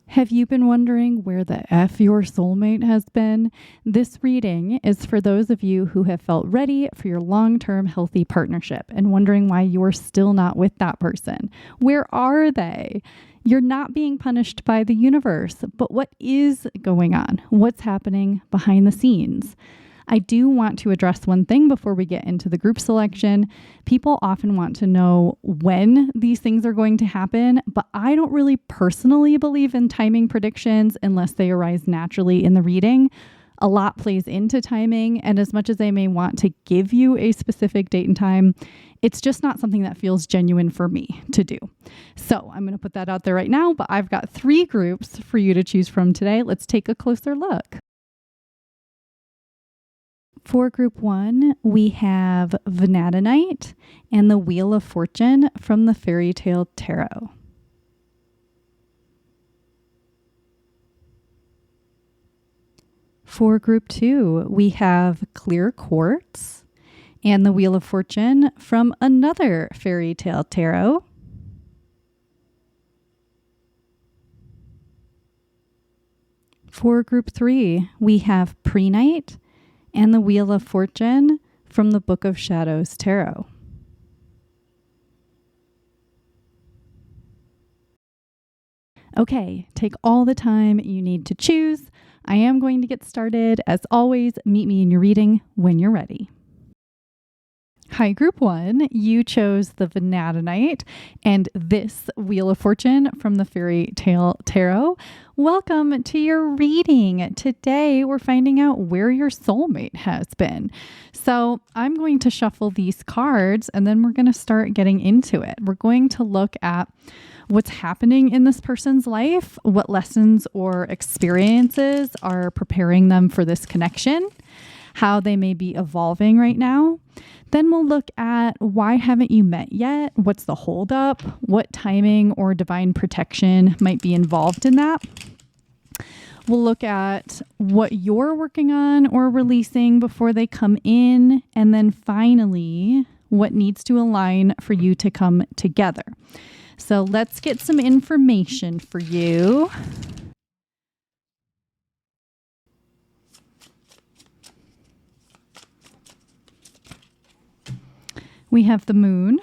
Have you been wondering where the F your soulmate has been? This reading is for those of you who have felt ready for your long-term healthy partnership and wondering why you're still not with that person. Where are they? You're not being punished by the universe, but what is going on? What's happening behind the scenes? I do want to address one thing before we get into the group selection. People often want to know when these things are going to happen, but I don't really personally believe in timing predictions unless they arise naturally in the reading. A lot plays into timing, and as much as I may want to give you a specific date and time, it's just not something that feels genuine for me to do. So I'm going to put that out there right now, but I've got 3 groups for you to choose from today. Let's take a closer look. For group 1, we have Vanadinite and the Wheel of Fortune from the Fairy Tale Tarot. For group 2, we have Clear Quartz and the Wheel of Fortune from another Fairy Tale Tarot. For group 3, we have Prenite and the Wheel of Fortune from the Book of Shadows Tarot. Okay, take all the time you need to choose. I am going to get started. As always, meet me in your reading when you're ready. Hi, group 1. You chose the Vanadinite and this Wheel of Fortune from the Fairy Tale Tarot. Welcome to your reading. Today, we're finding out where your soulmate has been. So I'm going to shuffle these cards and then we're going to start getting into it. We're going to look at what's happening in this person's life, what lessons or experiences are preparing them for this connection, how they may be evolving right now. Then we'll look at why haven't you met yet? What's the holdup? What timing or divine protection might be involved in that? We'll look at what you're working on or releasing before they come in. And then finally, what needs to align for you to come together. So let's get some information for you. We have the moon.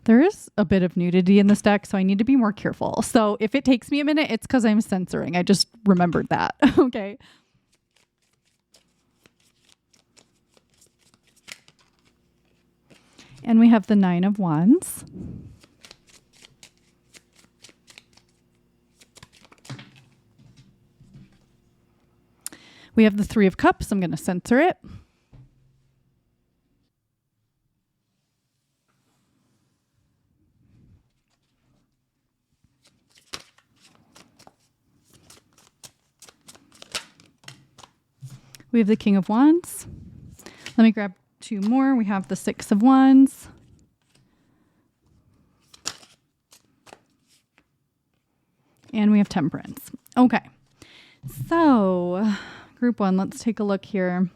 There is a bit of nudity in this deck, so I need to be more careful. So if it takes me a minute, it's because I'm censoring. I just remembered that. Okay. And we have the 9 of Wands. We have the 3 of Cups. I'm going to censor it. We have the King of Wands. Let me grab 2 more. We have the 6 of Wands. And we have Temperance. Okay. So, group 1, let's take a look here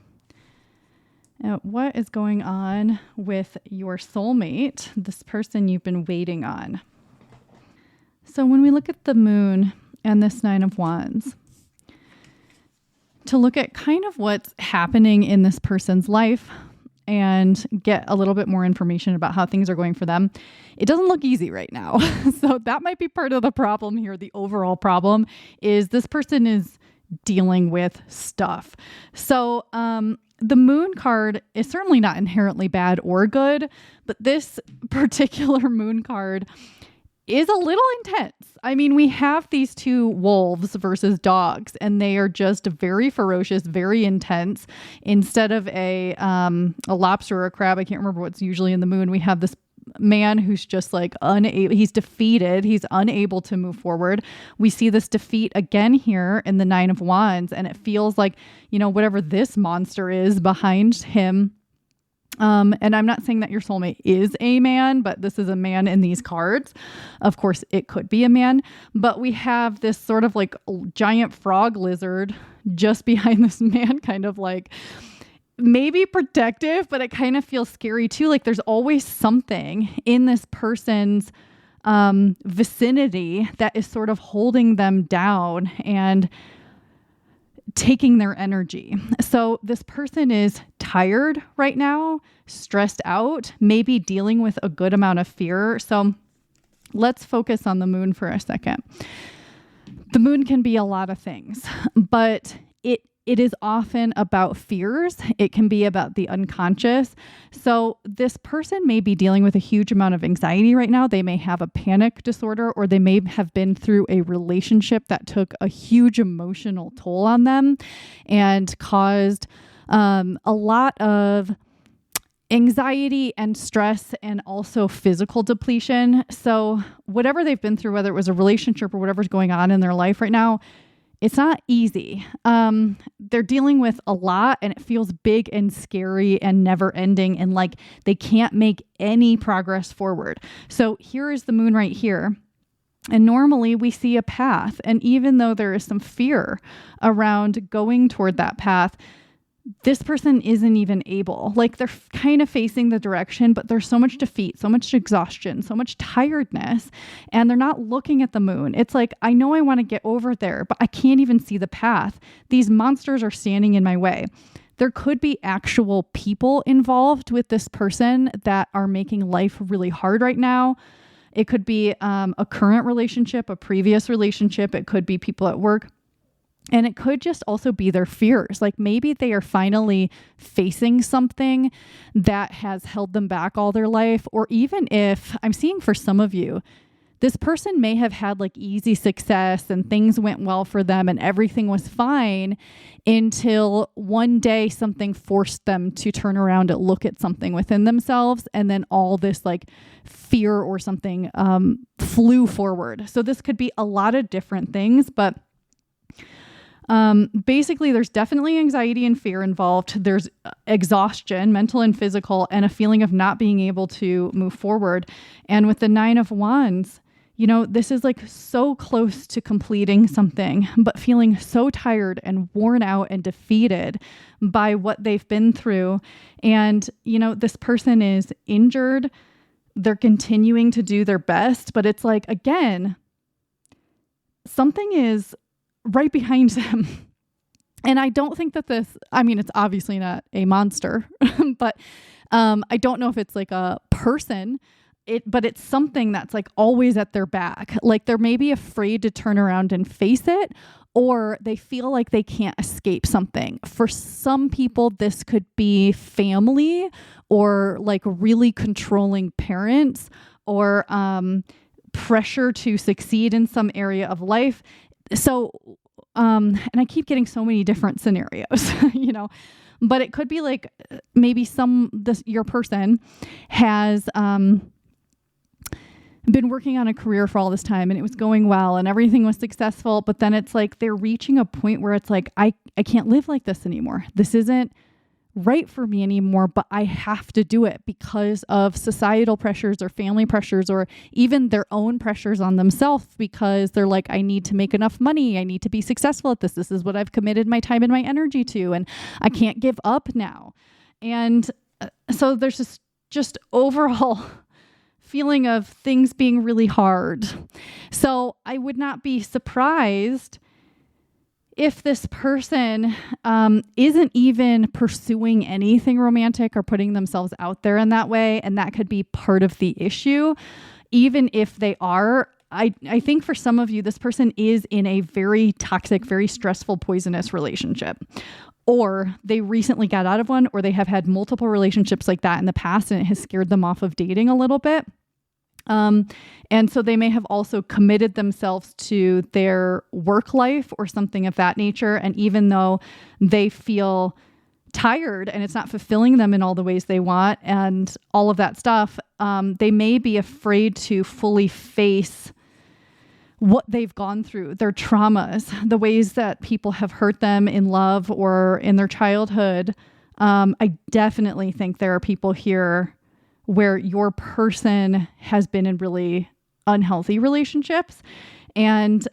at what is going on with your soulmate, this person you've been waiting on. So when we look at the moon and this 9 of Wands, to look at kind of what's happening in this person's life and get a little bit more information about how things are going for them. It doesn't look easy right now. So that might be part of the problem here. The overall problem is this person is dealing with stuff. So the moon card is certainly not inherently bad or good, but this particular moon card is a little intense. I mean, we have these 2 wolves versus dogs, and they are just very ferocious, very intense. Instead of a lobster or a crab, I can't remember what's usually in the moon, we have this man who's just like unable, he's defeated, he's unable to move forward. We see this defeat again here in the 9 of Wands, and it feels like, you know, whatever this monster is behind him. And I'm not saying that your soulmate is a man, but this is a man in these cards. Of course, it could be a man, but we have this sort of like giant frog lizard just behind this man, kind of like maybe protective, but it kind of feels scary too. Like there's always something in this person's vicinity that is sort of holding them down and taking their energy. So this person is tired right now, stressed out, maybe dealing with a good amount of fear. So let's focus on the moon for a second. The moon can be a lot of things, but it is often about fears. It can be about the unconscious. So this person may be dealing with a huge amount of anxiety right now. They may have a panic disorder, or they may have been through a relationship that took a huge emotional toll on them and caused a lot of anxiety and stress and also physical depletion. So whatever they've been through, whether it was a relationship or whatever's going on in their life right now, it's not easy. They're dealing with a lot, and it feels big and scary and never ending, and like they can't make any progress forward. So here is the moon right here. And normally we see a path. And even though there is some fear around going toward that path, this person isn't even able. Like they're kind of facing the direction, but there's so much defeat, so much exhaustion, so much tiredness, and they're not looking at the moon. It's like, I know I want to get over there, but I can't even see the path. These monsters are standing in my way. There could be actual people involved with this person that are making life really hard right now. It could be a current relationship, a previous relationship. It could be people at work. And it could just also be their fears. Like maybe they are finally facing something that has held them back all their life. Or even if I'm seeing for some of you, this person may have had like easy success and things went well for them and everything was fine until one day something forced them to turn around and look at something within themselves. And then all this like fear or something flew forward. So this could be a lot of different things, but basically there's definitely anxiety and fear involved. There's exhaustion, mental and physical, and a feeling of not being able to move forward. And with the 9 of Wands, this is like so close to completing something, but feeling so tired and worn out and defeated by what they've been through. And, this person is injured. They're continuing to do their best, but it's like, again, something is right behind them. And I don't think that it's obviously not a monster, but I don't know if it's like a person, but it's something that's like always at their back. Like they're maybe afraid to turn around and face it, or they feel like they can't escape something. For some people, this could be family or like really controlling parents or pressure to succeed in some area of life. So, and I keep getting so many different scenarios, but it could be like maybe your person has been working on a career for all this time and it was going well and everything was successful. But then it's like they're reaching a point where it's like, I can't live like this anymore. This isn't right for me anymore, but I have to do it because of societal pressures or family pressures or even their own pressures on themselves, because they're like, I need to make enough money. I need to be successful at this. This is what I've committed my time and my energy to, and I can't give up now. And so there's just overall feeling of things being really hard. So I would not be surprised if this person isn't even pursuing anything romantic or putting themselves out there in that way. And that could be part of the issue. Even if they are, I think for some of you, this person is in a very toxic, very stressful, poisonous relationship. Or they recently got out of one, or they have had multiple relationships like that in the past, and it has scared them off of dating a little bit. And so they may have also committed themselves to their work life or something of that nature. And even though they feel tired and it's not fulfilling them in all the ways they want and all of that stuff, they may be afraid to fully face what they've gone through, their traumas, the ways that people have hurt them in love or in their childhood. I definitely think there are people here where your person has been in really unhealthy relationships. And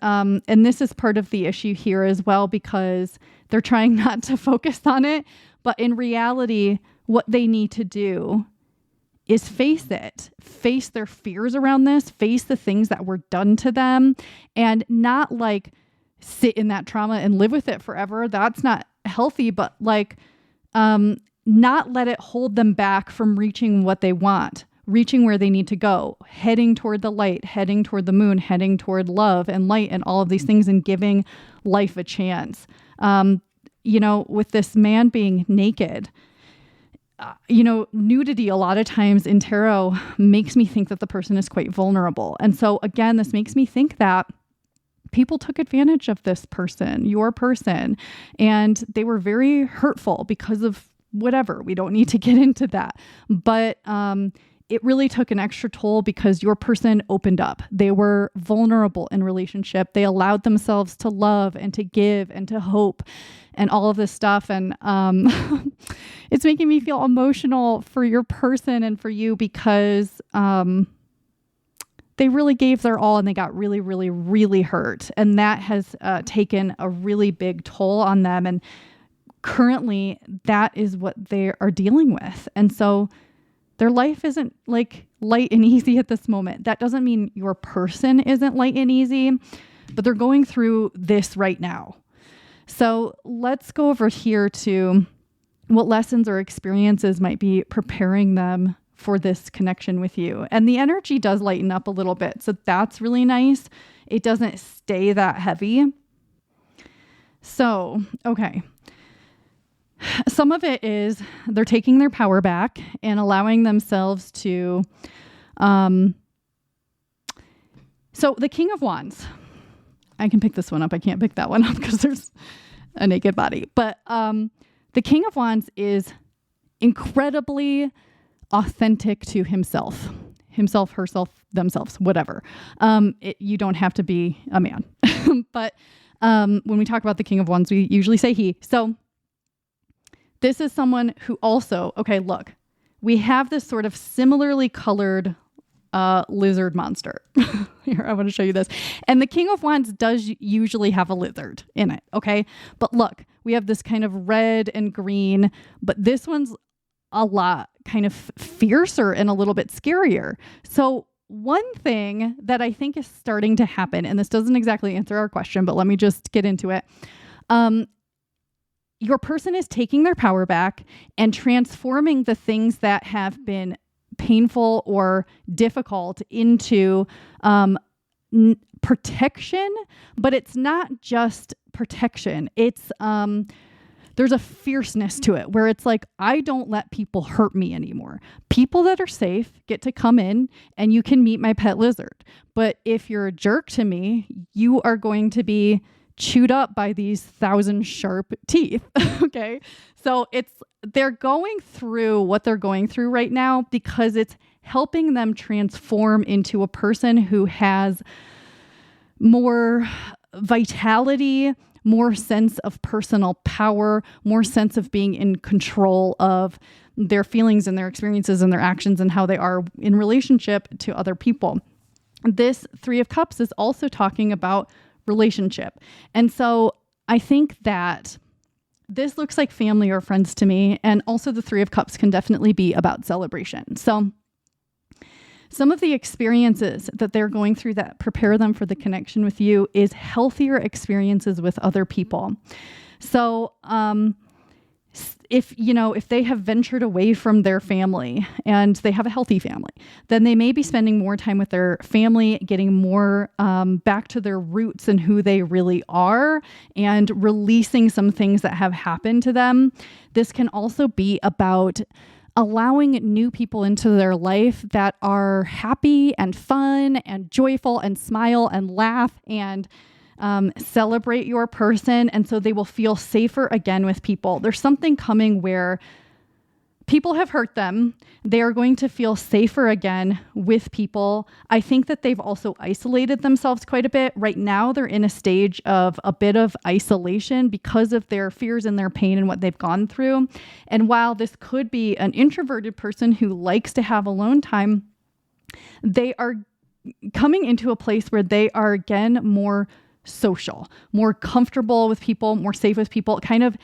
this is part of the issue here as well, because they're trying not to focus on it. But in reality, what they need to do is face it, face their fears around this, face the things that were done to them, and not like sit in that trauma and live with it forever. That's not healthy, but like, not let it hold them back from reaching what they want, reaching where they need to go, heading toward the light, heading toward the moon, heading toward love and light and all of these things, and giving life a chance. With this man being naked, nudity a lot of times in tarot makes me think that the person is quite vulnerable. And so again, this makes me think that people took advantage of this person, your person, and they were very hurtful because of whatever. We don't need to get into that. But it really took an extra toll because your person opened up. They were vulnerable in relationship. They allowed themselves to love and to give and to hope and all of this stuff. And it's making me feel emotional for your person and for you because they really gave their all and they got really, really, really hurt. And that has taken a really big toll on them. And currently that is what they are dealing with. And so their life isn't like light and easy at this moment. That doesn't mean your person isn't light and easy, but they're going through this right now. So let's go over here to what lessons or experiences might be preparing them for this connection with you. And the energy does lighten up a little bit. So that's really nice. It doesn't stay that heavy. So, okay. Some of it is they're taking their power back and allowing themselves to, so the King of Wands, I can pick this one up. I can't pick that one up because there's a naked body, but, the King of Wands is incredibly authentic to himself, herself, themselves, whatever. You don't have to be a man, but, when we talk about the King of Wands, we usually say he. So this is someone who also, okay, look, we have this sort of similarly colored lizard monster. Here, I want to show you this. And the King of Wands does usually have a lizard in it, okay? But look, we have this kind of red and green, but this one's a lot kind of fiercer and a little bit scarier. So one thing that I think is starting to happen, and this doesn't exactly answer our question, but let me just get into it. Your person is taking their power back and transforming the things that have been painful or difficult into protection, but it's not just protection. It's there's a fierceness to it where it's like, I don't let people hurt me anymore. People that are safe get to come in and you can meet my pet lizard. But if you're a jerk to me, you are going to be chewed up by these 1,000 sharp teeth. Okay. So they're going through what they're going through right now because it's helping them transform into a person who has more vitality, more sense of personal power, more sense of being in control of their feelings and their experiences and their actions and how they are in relationship to other people. This Three of Cups is also talking about relationship. And so I think that this looks like family or friends to me. And also the Three of Cups can definitely be about celebration. So some of the experiences that they're going through that prepare them for the connection with you is healthier experiences with other people. So, if they have ventured away from their family and they have a healthy family, then they may be spending more time with their family, getting more back to their roots and who they really are, and releasing some things that have happened to them. This can also be about allowing new people into their life that are happy and fun and joyful and smile and laugh and celebrate your person. And so they will feel safer again with people. There's something coming where people have hurt them. They are going to feel safer again with people. I think that they've also isolated themselves quite a bit. Right now, they're in a stage of a bit of isolation because of their fears and their pain and what they've gone through. And while this could be an introverted person who likes to have alone time, they are coming into a place where they are again more social, more comfortable with people, more safe with people, kind of,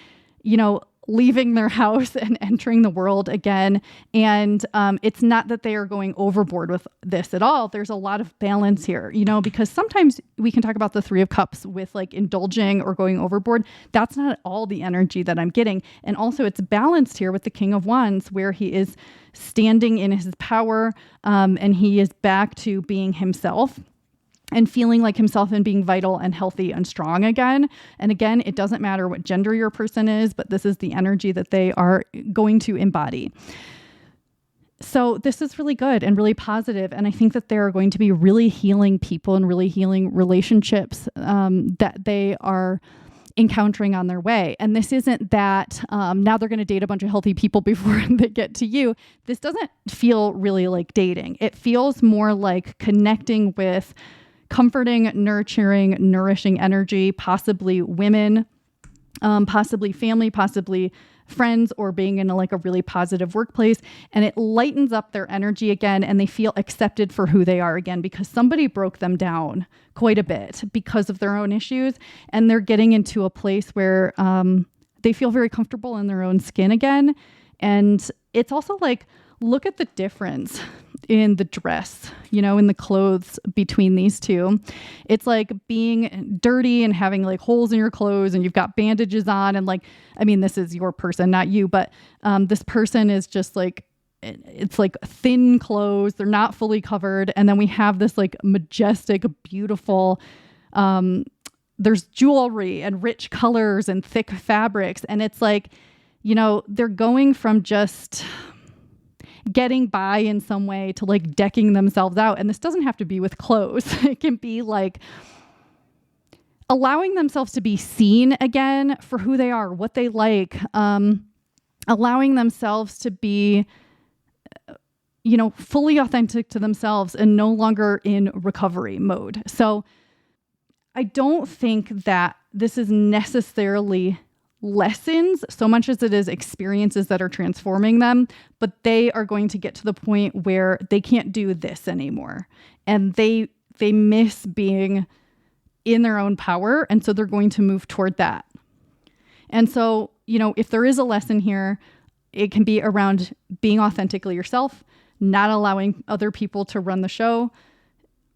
leaving their house and entering the world again. And it's not that they are going overboard with this at all. There's a lot of balance here, because sometimes we can talk about the Three of Cups with like indulging or going overboard. That's not all the energy that I'm getting. And also it's balanced here with the King of Wands, where he is standing in his power, and he is back to being himself and feeling like himself and being vital and healthy and strong again. And again, it doesn't matter what gender your person is, but this is the energy that they are going to embody. So this is really good and really positive. And I think that there are going to be really healing people and really healing relationships that they are encountering on their way. And this isn't that now they're going to date a bunch of healthy people before they get to you. This doesn't feel really like dating. It feels more like connecting with comforting, nurturing, nourishing energy, possibly women, possibly family, possibly friends, or being in a really positive workplace. And it lightens up their energy again, and they feel accepted for who they are again, because somebody broke them down quite a bit because of their own issues. And they're getting into a place where they feel very comfortable in their own skin again. And it's also like, look at the difference in the dress, in the clothes between these two. It's like being dirty and having like holes in your clothes, and you've got bandages on, and this is your person, not you, but this person is just like, it's like thin clothes. They're not fully covered. And then we have this like majestic, beautiful, there's jewelry and rich colors and thick fabrics. And it's like, they're going from just getting by in some way to like decking themselves out. And this doesn't have to be with clothes. It can be like allowing themselves to be seen again for who they are, what they like, allowing themselves to be, fully authentic to themselves and no longer in recovery mode. So I don't think that this is necessarily lessons so much as it is experiences that are transforming them, but they are going to get to the point where they can't do this anymore. And they miss being in their own power. And so they're going to move toward that. And so, if there is a lesson here, it can be around being authentically yourself, not allowing other people to run the show,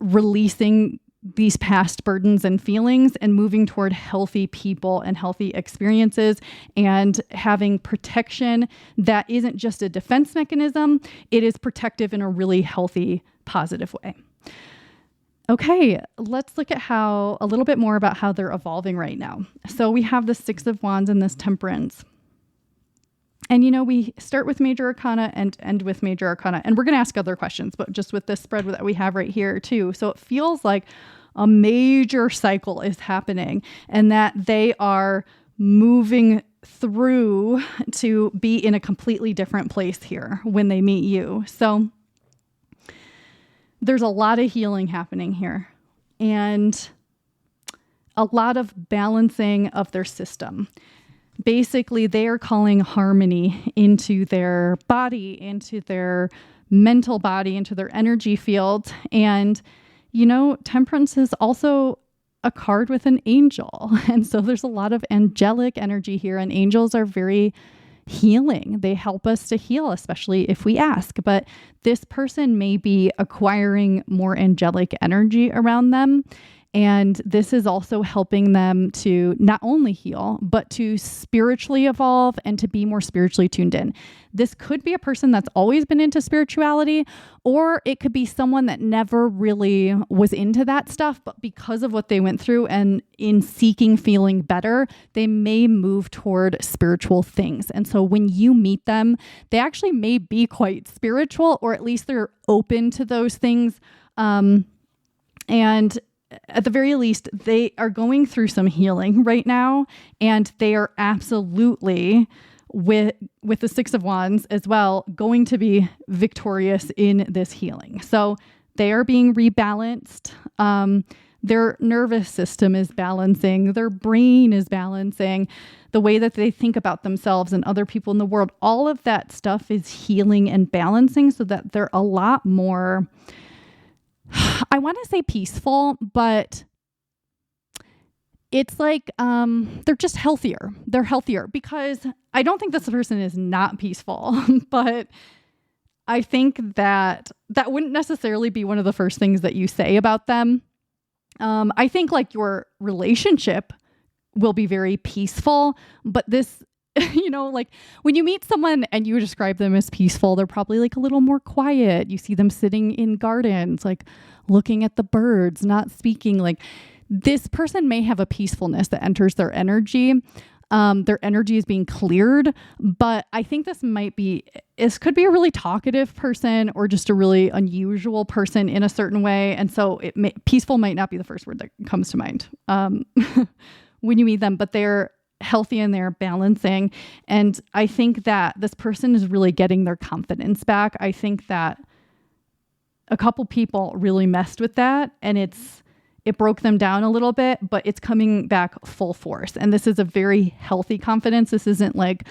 releasing these past burdens and feelings, and moving toward healthy people and healthy experiences, and having protection that isn't just a defense mechanism. It is protective in a really healthy, positive way. Okay, let's look at a little bit more about how they're evolving right now. So we have the Six of Wands and this Temperance. And, we start with Major Arcana and end with Major Arcana. And we're going to ask other questions, but just with this spread that we have right here too. So it feels like a major cycle is happening, and that they are moving through to be in a completely different place here when they meet you. So there's a lot of healing happening here, and a lot of balancing of their system. Basically, they are calling harmony into their body, into their mental body, into their energy field. And, Temperance is also a card with an angel. And so there's a lot of angelic energy here, and angels are very healing. They help us to heal, especially if we ask. But this person may be acquiring more angelic energy around them. And this is also helping them to not only heal, but to spiritually evolve and to be more spiritually tuned in. This could be a person that's always been into spirituality, or it could be someone that never really was into that stuff, but because of what they went through and in seeking feeling better, they may move toward spiritual things. And so when you meet them, they actually may be quite spiritual, or at least they're open to those things. And at the very least, they are going through some healing right now, and they are absolutely, with the Six of Wands as well, going to be victorious in this healing. So they are being rebalanced. Their nervous system is balancing. Their brain is balancing. The way that they think about themselves and other people in the world, all of that stuff is healing and balancing so that they're a lot more, I want to say peaceful, but it's like they're just healthier. They're healthier because I don't think this person is not peaceful, but I think that wouldn't necessarily be one of the first things that you say about them. I think like your relationship will be very peaceful, but this, like when you meet someone and you describe them as peaceful, they're probably like a little more quiet. You see them sitting in gardens, like looking at the birds, not speaking. Like this person may have a peacefulness that enters their energy. Their energy is being cleared, but I think this could be a really talkative person or just a really unusual person in a certain way. And so peaceful might not be the first word that comes to mind when you meet them, but they're healthy and they're balancing. And I think that this person is really getting their confidence back. I think that a couple people really messed with that and it broke them down a little bit, but it's coming back full force. And this is a very healthy confidence. This isn't like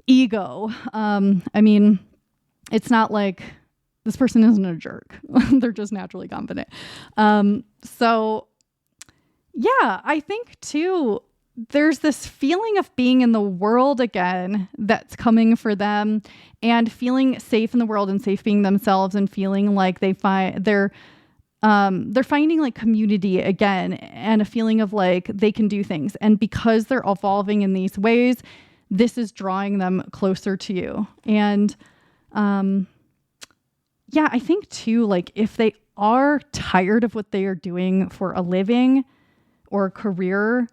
ego. It's not like this person isn't a jerk. They're just naturally confident. So yeah, I think too, there's this feeling of being in the world again that's coming for them and feeling safe in the world and safe being themselves and feeling like they're finding like community again and a feeling of like they can do things. And because they're evolving in these ways, this is drawing them closer to you. And I think too, like if they are tired of what they are doing for a living or a career,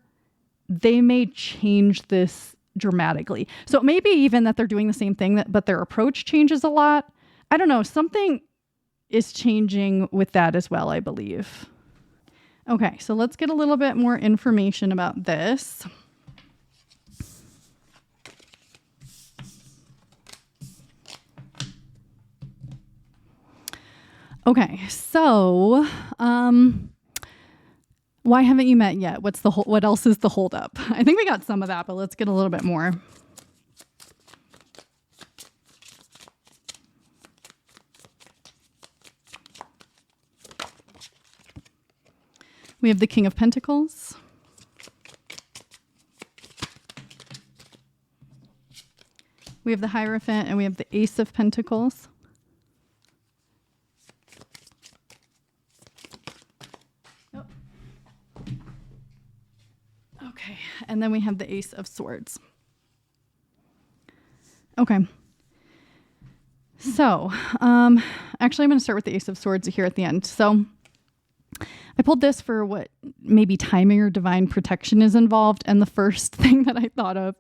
they may change this dramatically. So it may be even that they're doing the same thing, but their approach changes a lot. I don't know. Something is changing with that as well, I believe. Okay, so let's get a little bit more information about this. Okay, so why haven't you met yet? What else is the holdup? I think we got some of that, but let's get a little bit more. We have the King of Pentacles. We have the Hierophant, and we have the Ace of Pentacles. Oh. Okay, and then we have the Ace of Swords. Okay. So, actually, I'm going to start with the Ace of Swords here at the end. So, I pulled this for what maybe timing or divine protection is involved. And the first thing that I thought of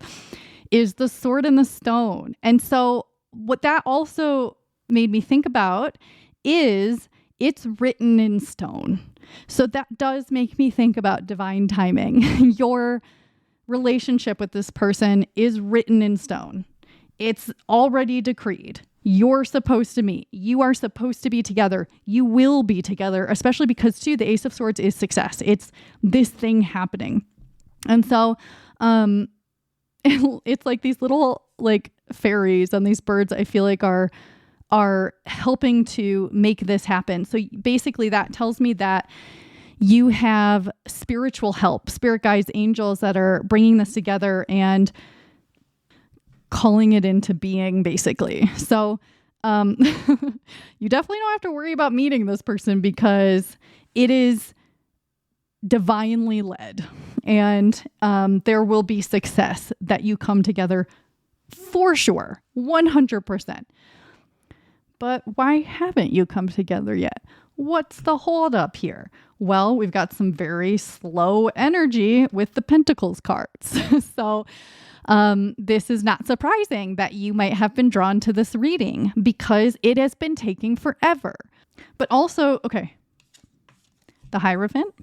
is the sword and the stone. And so what that also made me think about is it's written in stone. So that does make me think about divine timing. Your relationship with this person is written in stone. It's already decreed. You're supposed to meet. You are supposed to be together. You will be together, especially because too, the Ace of Swords is success. It's this thing happening. And so, it's like these little like fairies and these birds I feel like are helping to make this happen. So basically that tells me that you have spiritual help, spirit guides, angels that are bringing this together and calling it into being, basically. So you definitely don't have to worry about meeting this person because it is divinely led, and there will be success that you come together for sure, 100%. But why haven't you come together yet? What's the holdup here? Well, we've got some very slow energy with the Pentacles cards. So this is not surprising that you might have been drawn to this reading because it has been taking forever. But also, okay, the Hierophant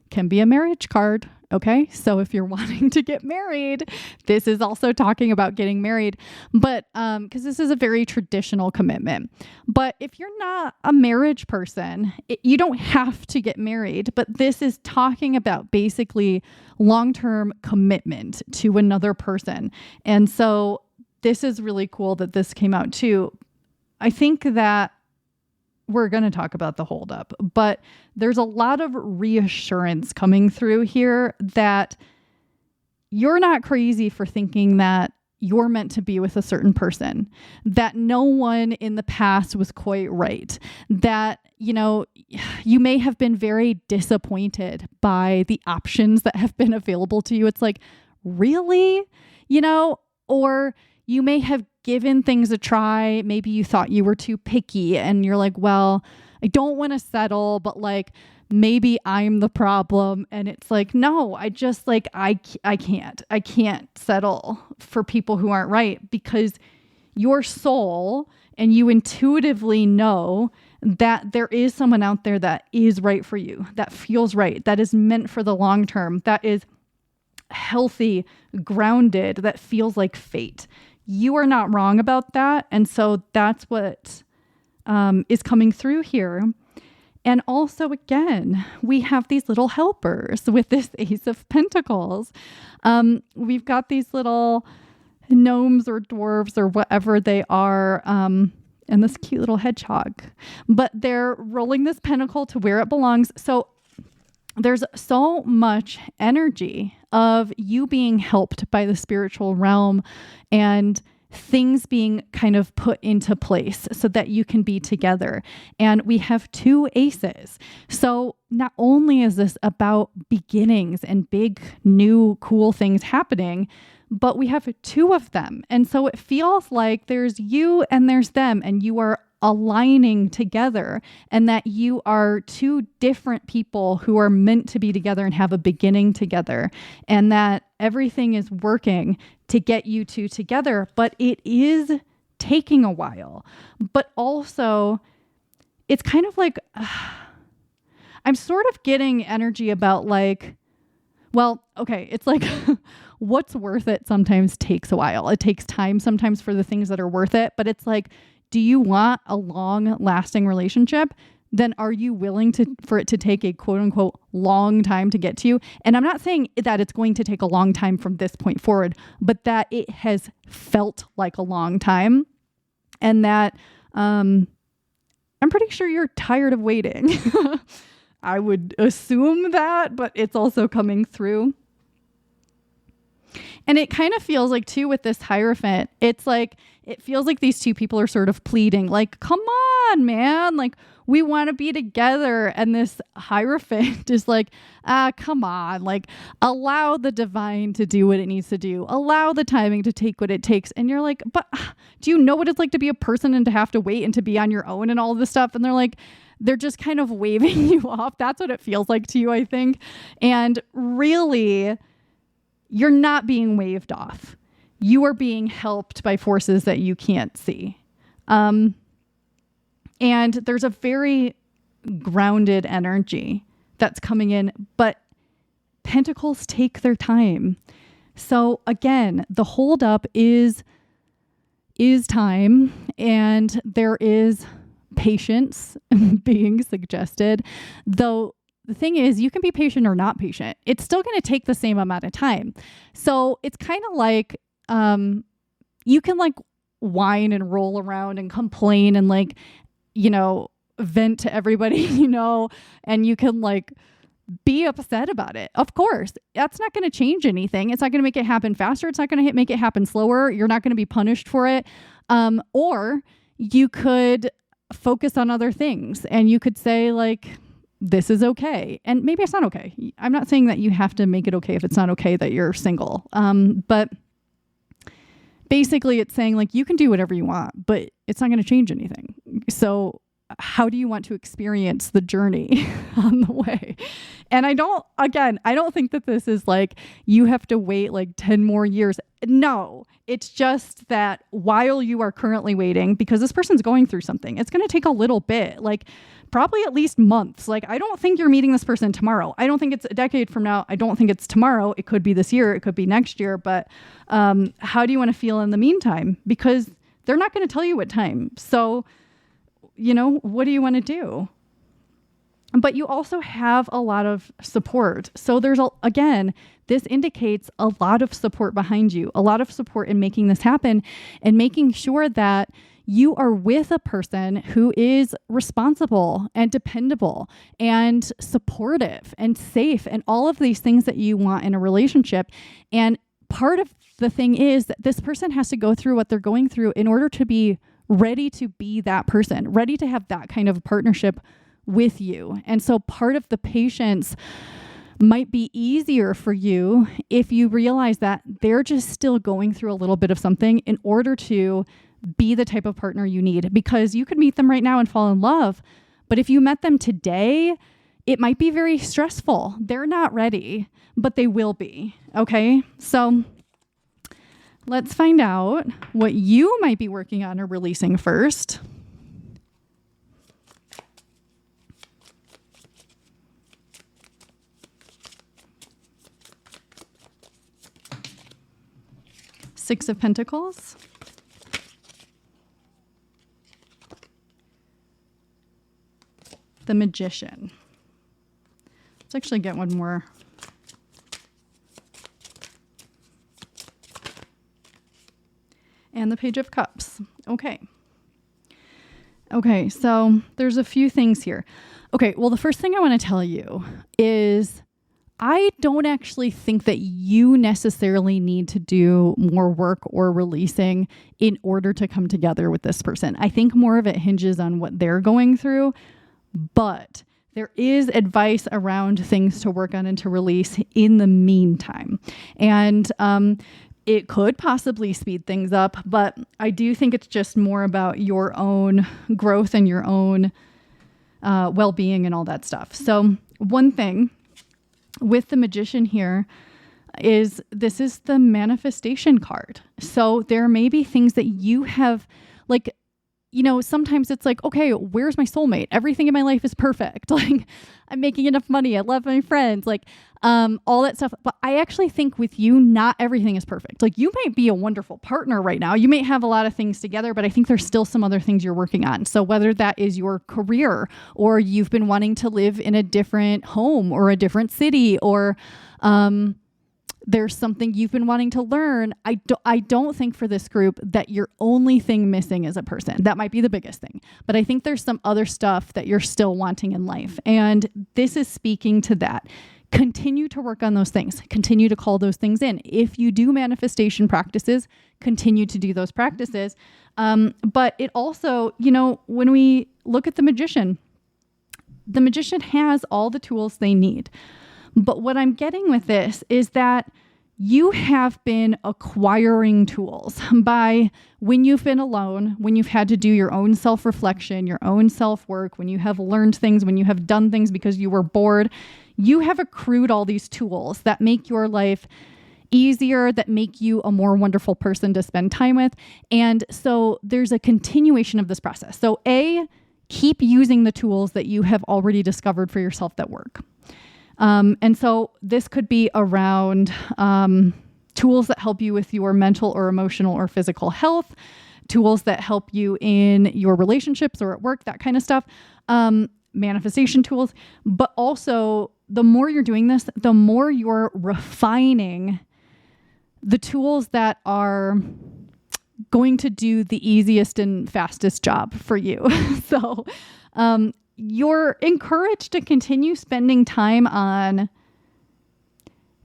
can be a marriage card. Okay, so if you're wanting to get married, this is also talking about getting married, but because this is a very traditional commitment. But if you're not a marriage person, you don't have to get married, but this is talking about basically long-term commitment to another person. And so this is really cool that this came out too. I think that we're going to talk about the holdup, but there's a lot of reassurance coming through here that you're not crazy for thinking that you're meant to be with a certain person, that no one in the past was quite right, that, you may have been very disappointed by the options that have been available to you. It's like, really? Or you may have given things a try. Maybe you thought you were too picky and you're like, well, I don't want to settle, but like, maybe I'm the problem. And it's like, no, I just like, I can't settle for people who aren't right, because your soul and you intuitively know that there is someone out there that is right for you, that feels right, that is meant for the long term, that is healthy, grounded, that feels like fate. You are not wrong about that. And so that's what is coming through here. And also, again, we have these little helpers with this Ace of Pentacles. We've got these little gnomes or dwarves or whatever they are, and this cute little hedgehog. But they're rolling this pentacle to where it belongs. So there's so much energy of you being helped by the spiritual realm and things being kind of put into place so that you can be together. And we have 2 aces. So not only is this about beginnings and big, new, cool things happening, but we have 2 of them. And so it feels like there's you and there's them, and you are aligning together, and that you are 2 different people who are meant to be together and have a beginning together, and that everything is working to get you 2 together, but it is taking a while. But also, it's kind of like, I'm sort of getting energy about like, well, okay, it's like what's worth it sometimes takes a while. It takes time sometimes for the things that are worth it, but it's like, do you want a long lasting relationship? Then are you willing for it to take a quote unquote long time to get to you? And I'm not saying that it's going to take a long time from this point forward, but that it has felt like a long time, and that I'm pretty sure you're tired of waiting. I would assume that, but it's also coming through. And it kind of feels like too with this Hierophant, it's like, it feels like these 2 people are sort of pleading, like, come on, man, like we want to be together. And this Hierophant is like, come on, like allow the divine to do what it needs to do. Allow the timing to take what it takes. And you're like, but do you know what it's like to be a person and to have to wait and to be on your own and all of this stuff? And they're like, they're just kind of waving you off. That's what it feels like to you, I think. And really, you're not being waved off. You are being helped by forces that you can't see. And there's a very grounded energy that's coming in, but pentacles take their time. So again, the holdup is time, and there is patience being suggested. Though the thing is, you can be patient or not patient. It's still going to take the same amount of time. So it's kind of like, you can like whine and roll around and complain and like, vent to everybody, and you can like be upset about it. Of course, that's not going to change anything. It's not going to make it happen faster. It's not going to make it happen slower. You're not going to be punished for it. Or you could focus on other things, and you could say like, this is okay. And maybe it's not okay. I'm not saying that you have to make it okay if it's not okay that you're single. But basically it's saying like, you can do whatever you want, but it's not going to change anything. So how do you want to experience the journey on the way? And I don't think that this is like, you have to wait like 10 more years. No, it's just that while you are currently waiting, because this person's going through something, it's going to take a little bit, like probably at least months. Like, I don't think you're meeting this person tomorrow. I don't think it's a decade from now. I don't think it's tomorrow. It could be this year. It could be next year. But how do you want to feel in the meantime? Because they're not going to tell you what time. So, what do you want to do? but you also have a lot of support. So again, this indicates a lot of support behind you, a lot of support in making this happen and making sure that you are with a person who is responsible and dependable and supportive and safe and all of these things that you want in a relationship. And part of the thing is that this person has to go through what they're going through in order to be ready to be that person, ready to have that kind of partnership with you. And so part of the patience might be easier for you if you realize that they're just still going through a little bit of something in order to be the type of partner you need. Because you could meet them right now and fall in love, but if you met them today, it might be very stressful. They're not ready, but they will be. Okay? So let's find out what you might be working on or releasing first. Six of Pentacles. The Magician. Let's actually get one more. And the Page of Cups. Okay. Okay, so there's a few things here. Okay, well, the first thing I want to tell you is I don't actually think that you necessarily need to do more work or releasing in order to come together with this person. I think more of it hinges on what they're going through, but there is advice around things to work on and to release in the meantime. And it could possibly speed things up, but I do think it's just more about your own growth and your own well-being and all that stuff. So one thing with the Magician here is this is the manifestation card. So there may be things that you have, like, you know, sometimes it's like, okay, where's my soulmate? Everything in my life is perfect. Like, I'm making enough money. I love my friends, like, all that stuff. But I actually think with you, not everything is perfect. Like, you might be a wonderful partner right now. You may have a lot of things together, but I think there's still some other things you're working on. So whether that is your career, or you've been wanting to live in a different home or a different city, or, there's something you've been wanting to learn. I don't think for this group that your only thing missing is a person. That might be the biggest thing. But I think there's some other stuff that you're still wanting in life. And this is speaking to that. Continue to work on those things. Continue to call those things in. If you do manifestation practices, continue to do those practices. But it also, you know, when we look at the Magician has all the tools they need. But what I'm getting with this is that you have been acquiring tools by when you've been alone, when you've had to do your own self-reflection, your own self-work, when you have learned things, when you have done things because you were bored, you have accrued all these tools that make your life easier, that make you a more wonderful person to spend time with. And so there's a continuation of this process. So keep using the tools that you have already discovered for yourself that work. And so this could be around tools that help you with your mental or emotional or physical health, tools that help you in your relationships or at work, that kind of stuff, manifestation tools. But also, the more you're doing this, the more you're refining the tools that are going to do the easiest and fastest job for you. So, you're encouraged to continue spending time on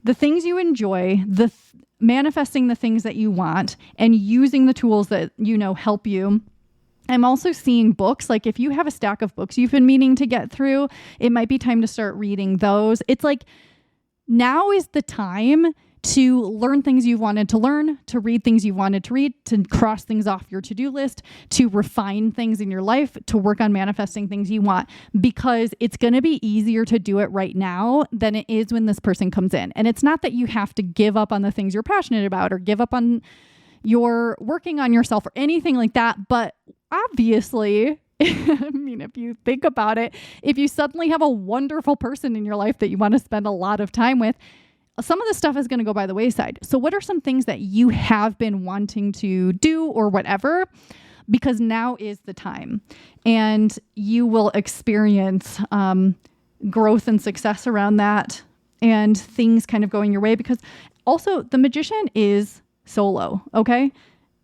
the things you enjoy, manifesting the things that you want, and using the tools that, you know, help you. I'm also seeing books. Like, if you have a stack of books you've been meaning to get through, it might be time to start reading those. It's like, now is the time to learn things you've wanted to learn, to read things you wanted to read, to cross things off your to-do list, to refine things in your life, to work on manifesting things you want, because it's going to be easier to do it right now than it is when this person comes in. And it's not that you have to give up on the things you're passionate about or give up on your working on yourself or anything like that. But obviously, I mean, if you think about it, if you suddenly have a wonderful person in your life that you want to spend a lot of time with, some of this stuff is going to go by the wayside. So what are some things that you have been wanting to do or whatever? Because now is the time, and you will experience growth and success around that and things kind of going your way, because also the magician is solo. Okay.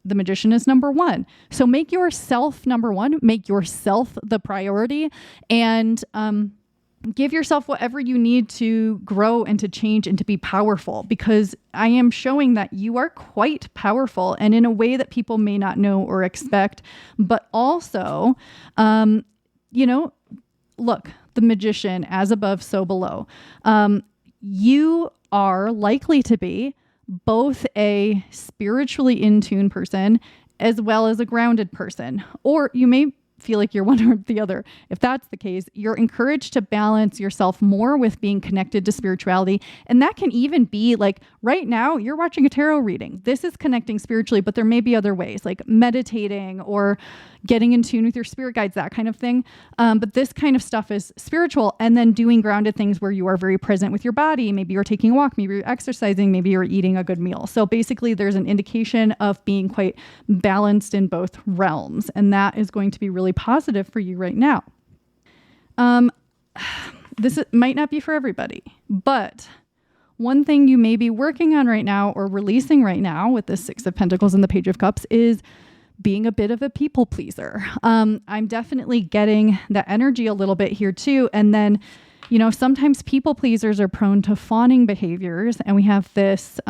The magician is number one. So make yourself number one, make yourself the priority, and, give yourself whatever you need to grow and to change and to be powerful, because I am showing that you are quite powerful, and in a way that people may not know or expect. But also, look, the magician, as above, so below. You are likely to be both a spiritually in tune person as well as a grounded person, or you may feel like you're one or the other. If that's the case, you're encouraged to balance yourself more with being connected to spirituality. And that can even be like right now, you're watching a tarot reading. This is connecting spiritually, but there may be other ways, like meditating or getting in tune with your spirit guides, that kind of thing. But this kind of stuff is spiritual. And then doing grounded things where you are very present with your body. Maybe you're taking a walk, maybe you're exercising, maybe you're eating a good meal. So basically there's an indication of being quite balanced in both realms. And that is going to be really positive for you right now. Might not be for everybody, but one thing you may be working on right now or releasing right now with the Six of Pentacles and the Page of Cups is being a bit of a people pleaser. I'm definitely getting that energy a little bit here too. And then, sometimes people pleasers are prone to fawning behaviors, and we have this,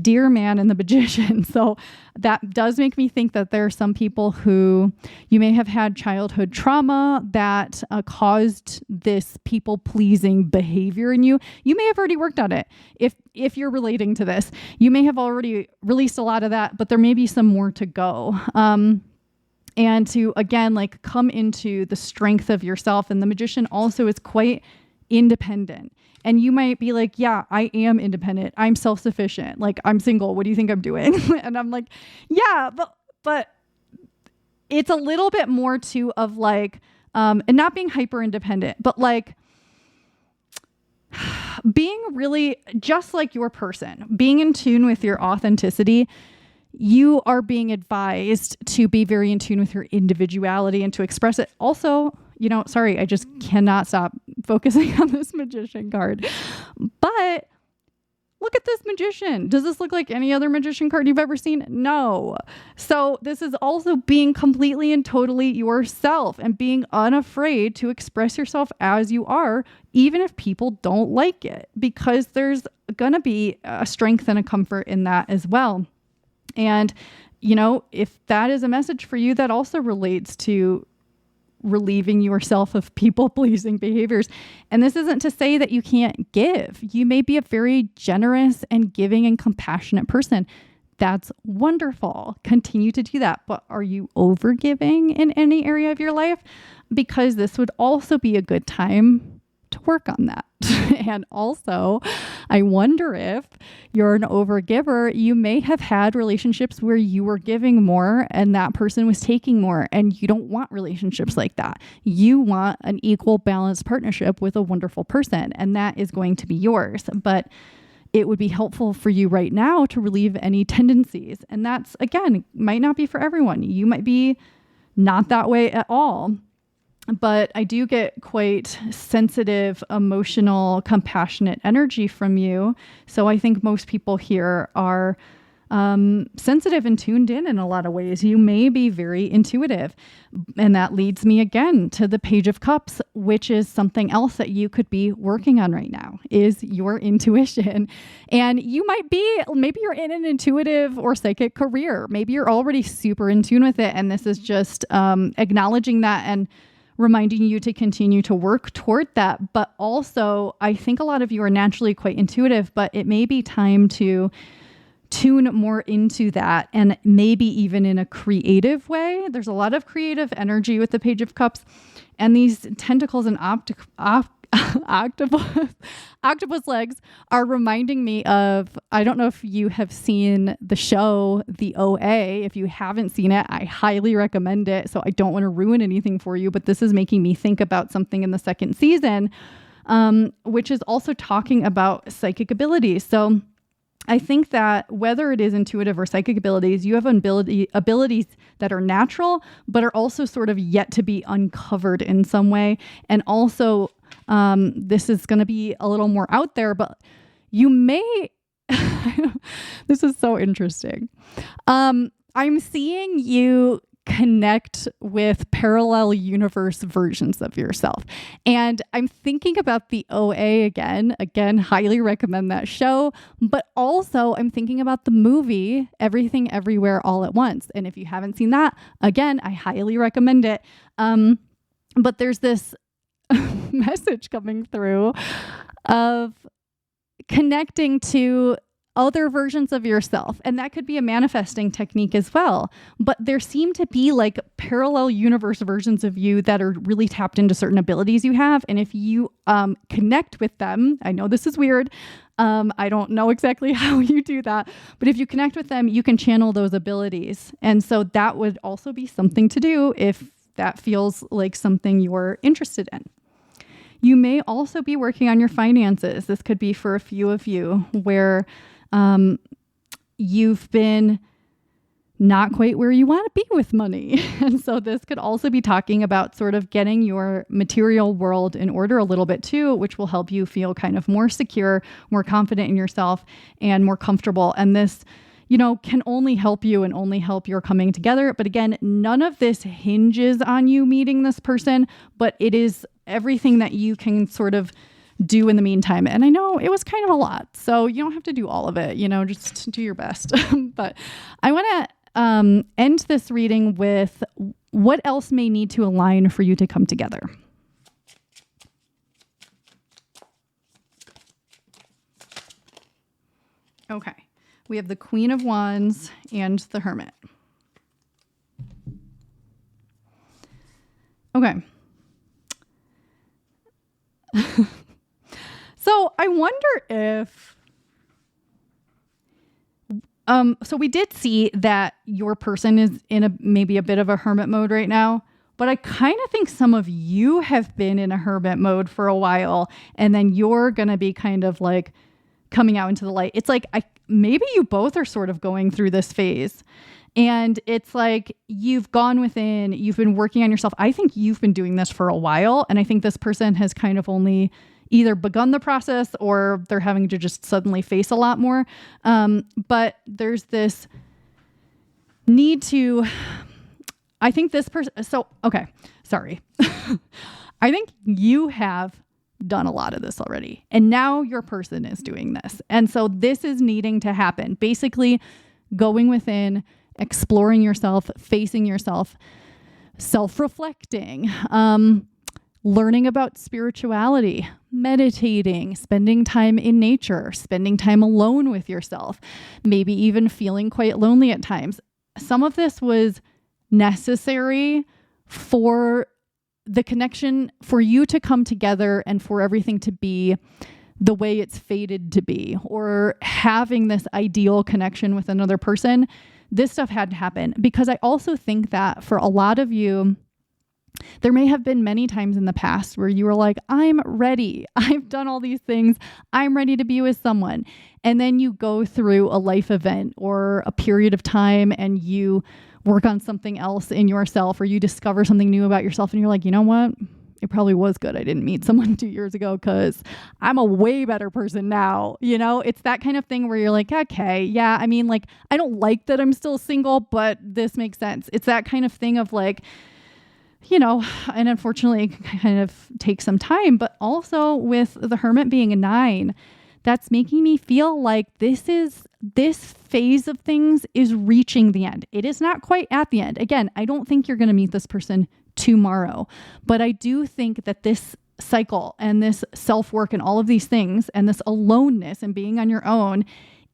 dear man and the magician. So that does make me think that there are some people who you may have had childhood trauma that caused this people pleasing behavior in you. You may have already worked on it. If you're relating to this, you may have already released a lot of that, but there may be some more to go. And to, again, like come into the strength of yourself. And the magician also is quite independent. And you might be like, yeah, I am independent. I'm self-sufficient. Like, I'm single. What do you think I'm doing? And I'm like, yeah, but it's a little bit more too of like, and not being hyper independent, but like being really just like your person, being in tune with your authenticity. You are being advised to be very in tune with your individuality and to express it. Also, sorry, I just cannot stop focusing on this magician card. But look at this magician. Does this look like any other magician card you've ever seen? No. So this is also being completely and totally yourself and being unafraid to express yourself as you are, even if people don't like it, because there's going to be a strength and a comfort in that as well. And, if that is a message for you, that also relates to relieving yourself of people-pleasing behaviors. And this isn't to say that you can't give. You may be a very generous and giving and compassionate person. That's wonderful. Continue to do that. But are you overgiving in any area of your life? Because this would also be a good time to work on that. And also, I wonder if you're an overgiver, you may have had relationships where you were giving more and that person was taking more, and you don't want relationships like that. You want an equal, balanced partnership with a wonderful person, and that is going to be yours. But it would be helpful for you right now to relieve any tendencies. And that's, again, might not be for everyone. You might be not that way at all. But I do get quite sensitive, emotional, compassionate energy from you. So I think most people here are sensitive and tuned in a lot of ways. You may be very intuitive. And that leads me again to the Page of Cups, which is something else that you could be working on right now, is your intuition. And you might be, maybe you're in an intuitive or psychic career. Maybe you're already super in tune with it. And this is just acknowledging that and reminding you to continue to work toward that. But also, I think a lot of you are naturally quite intuitive, but it may be time to tune more into that, and maybe even in a creative way. There's a lot of creative energy with the Page of Cups, and these tentacles and octopus legs are reminding me of, I don't know if you have seen the show, The OA. If you haven't seen it, I highly recommend it. So I don't want to ruin anything for you, but this is making me think about something in the second season, which is also talking about psychic abilities. So I think that whether it is intuitive or psychic abilities, you have abilities that are natural, but are also sort of yet to be uncovered in some way. And also This is going to be a little more out there, but you may, this is so interesting. I'm seeing you connect with parallel universe versions of yourself. And I'm thinking about the OA again, highly recommend that show, but also I'm thinking about the movie Everything Everywhere All at Once. And if you haven't seen that, again, I highly recommend it. But there's this message coming through of connecting to other versions of yourself. And that could be a manifesting technique as well. But there seem to be like parallel universe versions of you that are really tapped into certain abilities you have. And if you connect with them, I know this is weird. I don't know exactly how you do that, but if you connect with them, you can channel those abilities. And so that would also be something to do if that feels like something you're interested in. You may also be working on your finances. This could be for a few of you where you've been not quite where you want to be with money. And so this could also be talking about sort of getting your material world in order a little bit too, which will help you feel kind of more secure, more confident in yourself, and more comfortable. And this, can only help you and only help your coming together. But again, none of this hinges on you meeting this person, but it is everything that you can sort of do in the meantime. And I know it was kind of a lot, so you don't have to do all of it, just do your best. But I want to end this reading with what else may need to align for you to come together. Okay. We have the Queen of Wands and the Hermit. Okay. So I wonder if, so we did see that your person is in maybe a bit of a hermit mode right now, but I kind of think some of you have been in a hermit mode for a while, and then you're going to be kind of like coming out into the light. It's like, maybe you both are sort of going through this phase, and it's like you've gone within, you've been working on yourself. I think you've been doing this for a while, and I think this person has kind of only either begun the process or they're having to just suddenly face a lot more. But there's this need to, I think this person, I think you have done a lot of this already. And now your person is doing this. And so this is needing to happen. Basically going within, exploring yourself, facing yourself, self-reflecting, learning about spirituality, meditating, spending time in nature, spending time alone with yourself, maybe even feeling quite lonely at times. Some of this was necessary for the connection, for you to come together and for everything to be the way it's fated to be, or having this ideal connection with another person. This stuff had to happen because I also think that for a lot of you, there may have been many times in the past where you were like, I'm ready. I've done all these things. I'm ready to be with someone. And then you go through a life event or a period of time and you work on something else in yourself, or you discover something new about yourself and you're like, you know what? It probably was good I didn't meet someone 2 years ago because I'm a way better person now. It's that kind of thing where you're like, okay, yeah, I mean, like, I don't like that I'm still single, but this makes sense. It's that kind of thing of like, and unfortunately it can kind of take some time, but also with the Hermit being a 9, that's making me feel like this phase of things is reaching the end. It is not quite at the end. Again, I don't think you're going to meet this person tomorrow, but I do think that this cycle and this self-work and all of these things and this aloneness and being on your own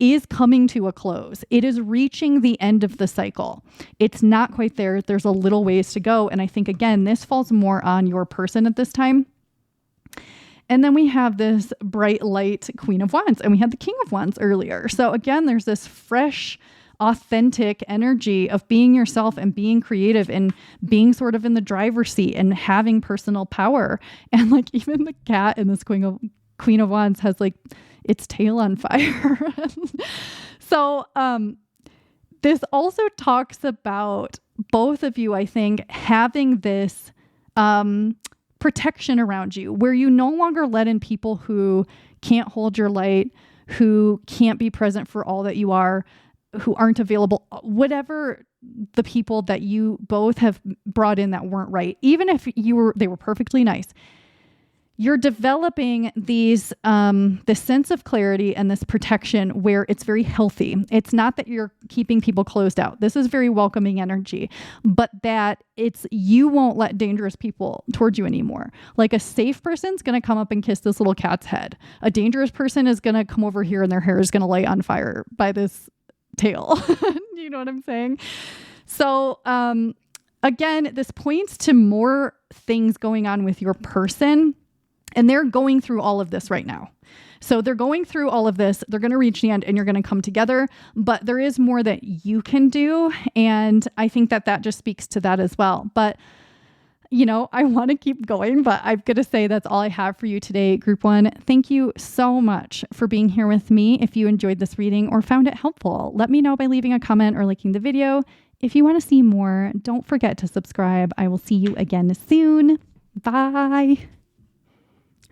is coming to a close. It is reaching the end of the cycle. It's not quite there. There's a little ways to go. And I think, again, this falls more on your person at this time. And then we have this bright light Queen of Wands, and we had the King of Wands earlier. So again, there's this fresh, authentic energy of being yourself and being creative and being sort of in the driver's seat and having personal power. And like even the cat in this Queen of Wands has like its tail on fire. So this also talks about both of you, I think, having this protection around you, where you no longer let in people who can't hold your light, who can't be present for all that you are, who aren't available, whatever the people that you both have brought in that weren't right, even if they were perfectly nice. You're developing this sense of clarity and this protection where it's very healthy. It's not that you're keeping people closed out. This is very welcoming energy, but that you won't let dangerous people towards you anymore. Like a safe person's going to come up and kiss this little cat's head. A dangerous person is going to come over here and their hair is going to light on fire by this tail. You know what I'm saying? So, again, this points to more things going on with your person. And they're going through all of this right now. So they're going through all of this. They're going to reach the end and you're going to come together. But there is more that you can do. And I think that just speaks to that as well. But, I want to keep going, but I'm going to say that's all I have for you today, Group 1. Thank you so much for being here with me. If you enjoyed this reading or found it helpful, let me know by leaving a comment or liking the video. If you want to see more, don't forget to subscribe. I will see you again soon. Bye.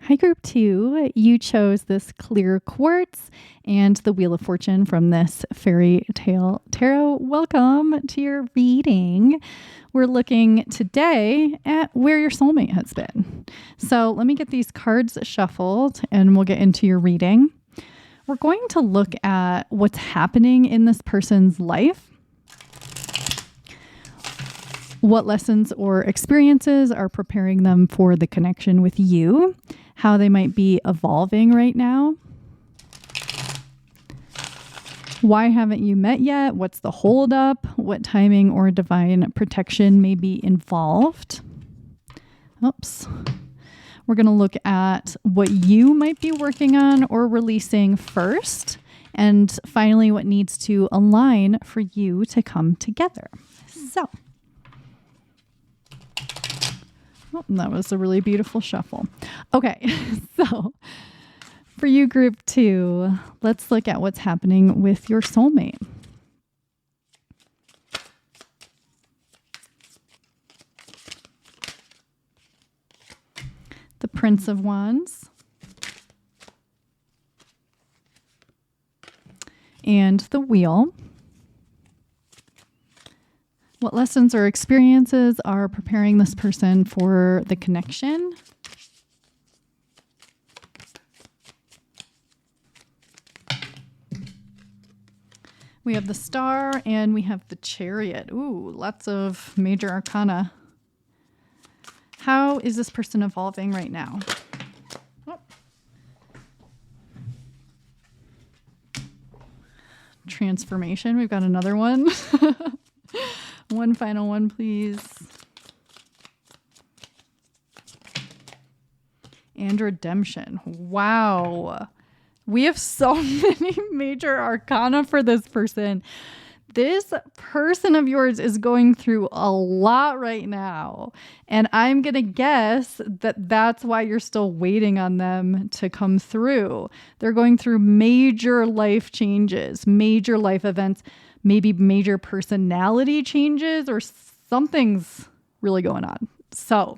Hi, Group 2. You chose this clear quartz and the Wheel of Fortune from this fairy tale tarot. Welcome to your reading. We're looking today at where your soulmate has been. So let me get these cards shuffled and we'll get into your reading. We're going to look at what's happening in this person's life. What lessons or experiences are preparing them for the connection with you? How they might be evolving right now. Why haven't you met yet? What's the holdup? What timing or divine protection may be involved? Oops. We're going to look at what you might be working on or releasing first. And finally, what needs to align for you to come together. So. Oh, that was a really beautiful shuffle. Okay, so for you, Group 2, let's look at what's happening with your soulmate. The Prince of Wands. And the Wheel. What lessons or experiences are preparing this person for the connection? We have the Star and we have the Chariot. Ooh, lots of major arcana. How is this person evolving right now? Oh. Transformation. We've got another one. One final one, please. And redemption. Wow. We have so many major arcana for this person. This person of yours is going through a lot right now. And I'm going to guess that that's why you're still waiting on them to come through. They're going through major life changes, major life events, maybe major personality changes, or something's really going on. So,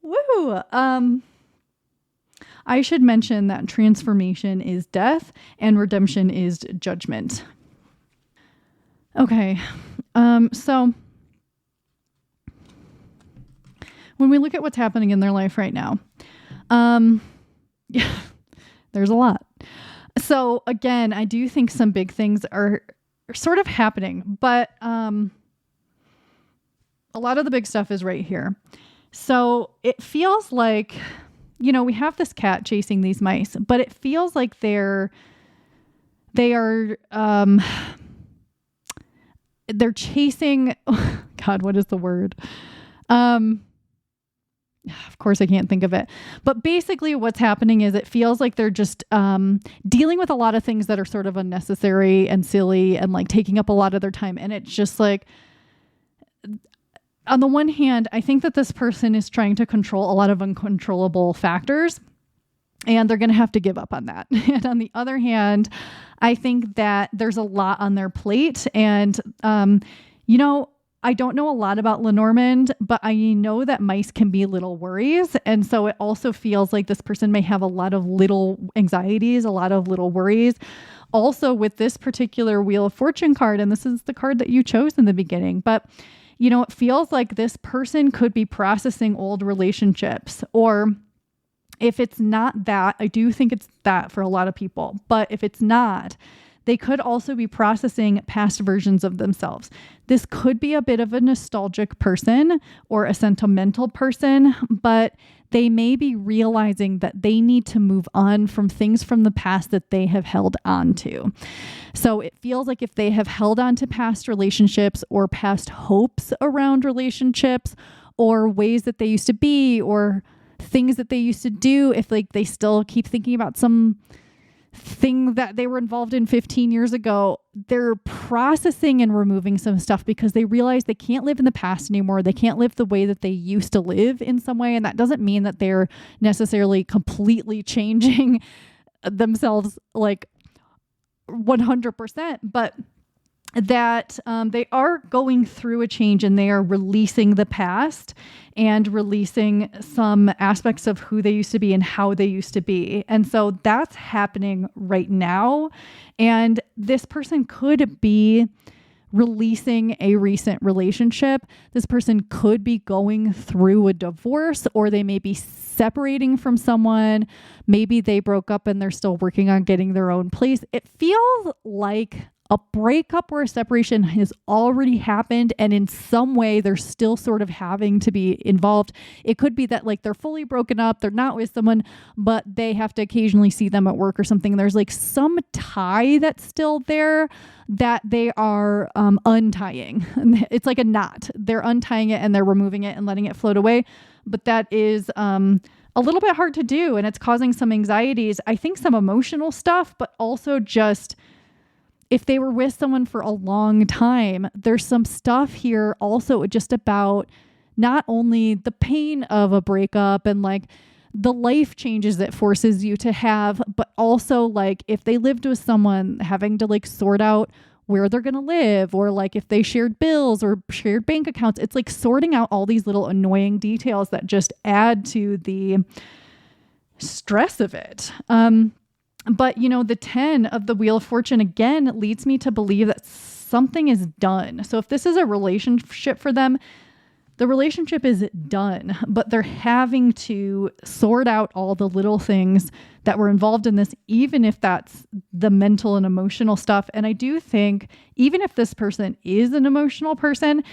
woo! I should mention that transformation is death and redemption is judgment. Okay, so when we look at what's happening in their life right now, yeah, there's a lot. So again, I do think some big things are sort of happening, but a lot of the big stuff is right here. So it feels like, we have this cat chasing these mice, but it feels like they are chasing, God, what is the word? Of course, I can't think of it. But basically what's happening is it feels like they're just dealing with a lot of things that are sort of unnecessary and silly and like taking up a lot of their time. And it's just like, on the one hand, I think that this person is trying to control a lot of uncontrollable factors, and they're going to have to give up on that. And on the other hand, I think that there's a lot on their plate. And, I don't know a lot about Lenormand, but I know that mice can be little worries. And so it also feels like this person may have a lot of little anxieties, a lot of little worries. Also with this particular Wheel of Fortune card, and this is the card that you chose in the beginning, but it feels like this person could be processing old relationships, or if it's not that, I do think it's that for a lot of people, but if it's not, they could also be processing past versions of themselves. This could be a bit of a nostalgic person or a sentimental person, but they may be realizing that they need to move on from things from the past that they have held on to. So it feels like if they have held on to past relationships or past hopes around relationships or ways that they used to be or things that they used to do, if like they still keep thinking about some thing that they were involved in 15 years ago, they're processing and removing some stuff because they realize they can't live in the past anymore. They can't live the way that they used to live in some way. And that doesn't mean that they're necessarily completely changing themselves like 100%, but that they are going through a change and they are releasing the past and releasing some aspects of who they used to be and how they used to be. And so that's happening right now. And this person could be releasing a recent relationship. This person could be going through a divorce, or they may be separating from someone. Maybe they broke up and they're still working on getting their own place. It feels like a breakup or a separation has already happened, and in some way they're still sort of having to be involved. It could be that like they're fully broken up, they're not with someone, but they have to occasionally see them at work or something. There's like some tie that's still there that they are untying. It's like a knot. They're untying it and they're removing it and letting it float away. But that is a little bit hard to do, and it's causing some anxieties. I think some emotional stuff, but also just if they were with someone for a long time, there's some stuff here also just about not only the pain of a breakup and like the life changes it forces you to have, but also like if they lived with someone, having to like sort out where they're going to live, or like if they shared bills or shared bank accounts, it's like sorting out all these little annoying details that just add to the stress of it. But, the 10 of the Wheel of Fortune, again, leads me to believe that something is done. So if this is a relationship for them, the relationship is done, but they're having to sort out all the little things that were involved in this, even if that's the mental and emotional stuff. And I do think even if this person is an emotional person,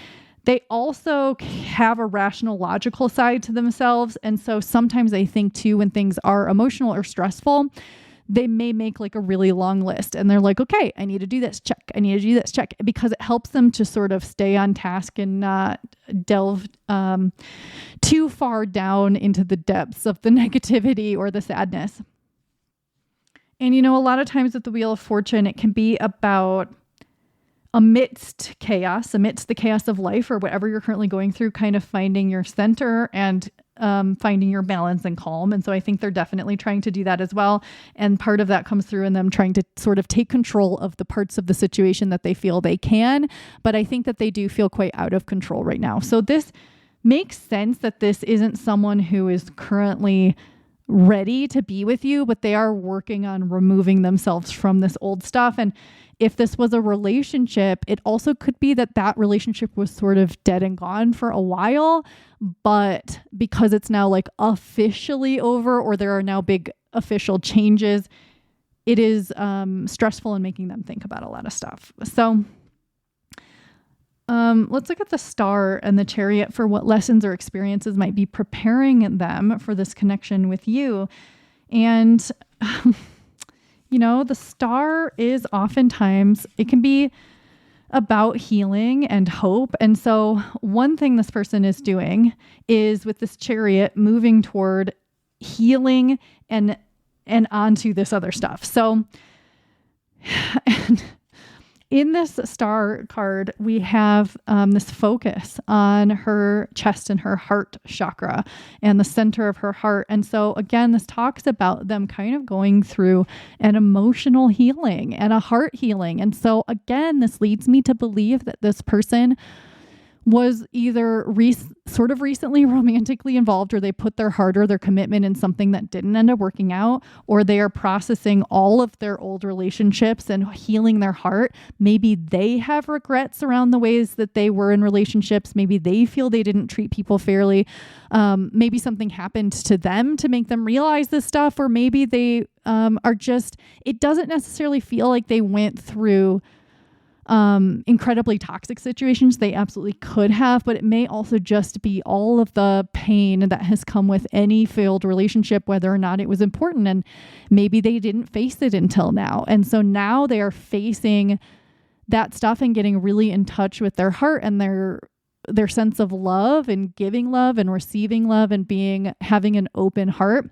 they also have a rational, logical side to themselves. And so sometimes I think too, when things are emotional or stressful, they may make like a really long list and they're like, okay, I need to do this, check. I need to do this, check, because it helps them to sort of stay on task and not delve too far down into the depths of the negativity or the sadness. And, a lot of times with the Wheel of Fortune, it can be about amidst the chaos of life or whatever you're currently going through, kind of finding your center and finding your balance and calm. And so I think they're definitely trying to do that as well. And part of that comes through in them trying to sort of take control of the parts of the situation that they feel they can. But I think that they do feel quite out of control right now. So this makes sense that this isn't someone who is currently ready to be with you, but they are working on removing themselves from this old stuff. And if this was a relationship, it also could be that that relationship was sort of dead and gone for a while, but because it's now like officially over, or there are now big official changes, it is stressful and making them think about a lot of stuff. So let's look at the Star and the Chariot for what lessons or experiences might be preparing them for this connection with you. And the Star is oftentimes, it can be about healing and hope. And so one thing this person is doing is with this Chariot moving toward healing and onto this other stuff. So in this Star card, we have this focus on her chest and her heart chakra and the center of her heart. And so again, this talks about them kind of going through an emotional healing and a heart healing. And so again, this leads me to believe that this person was either sort of recently romantically involved, or they put their heart or their commitment in something that didn't end up working out, or they are processing all of their old relationships and healing their heart. Maybe they have regrets around the ways that they were in relationships. Maybe they feel they didn't treat people fairly. Maybe something happened to them to make them realize this stuff, or maybe they are just, it doesn't necessarily feel like they went through incredibly toxic situations. They absolutely could have, but it may also just be all of the pain that has come with any failed relationship, whether or not it was important. And maybe they didn't face it until now. And so now they are facing that stuff and getting really in touch with their heart and their sense of love and giving love and receiving love and having an open heart.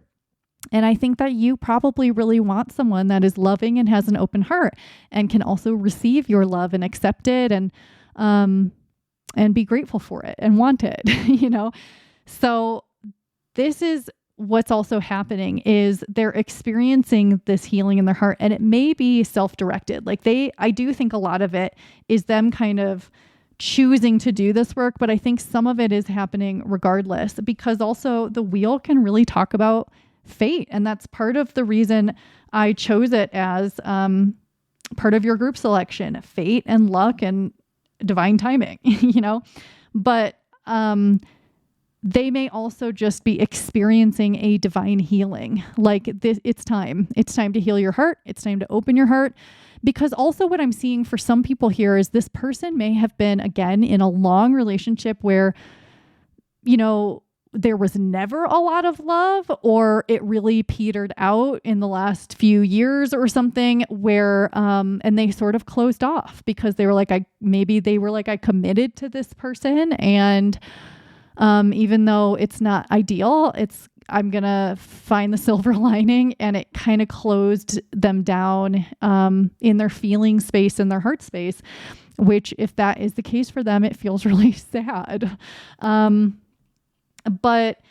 And I think that you probably really want someone that is loving and has an open heart and can also receive your love and accept it and be grateful for it and want it, you know? So this is what's also happening is they're experiencing this healing in their heart, and it may be self-directed. Like I do think a lot of it is them kind of choosing to do this work, but I think some of it is happening regardless, because also the wheel can really talk about fate. And that's part of the reason I chose it as part of your group selection, fate and luck and divine timing, you know, but they may also just be experiencing a divine healing. Like this, it's time to heal your heart. It's time to open your heart. Because also what I'm seeing for some people here is this person may have been, again, in a long relationship where, you know, there was never a lot of love, or it really petered out in the last few years or something where, and they sort of closed off because they were like, I committed to this person. And, even though it's not ideal, I'm going to find the silver lining, and it kind of closed them down, in their feeling space and their heart space, which if that is the case for them, it feels really sad. But,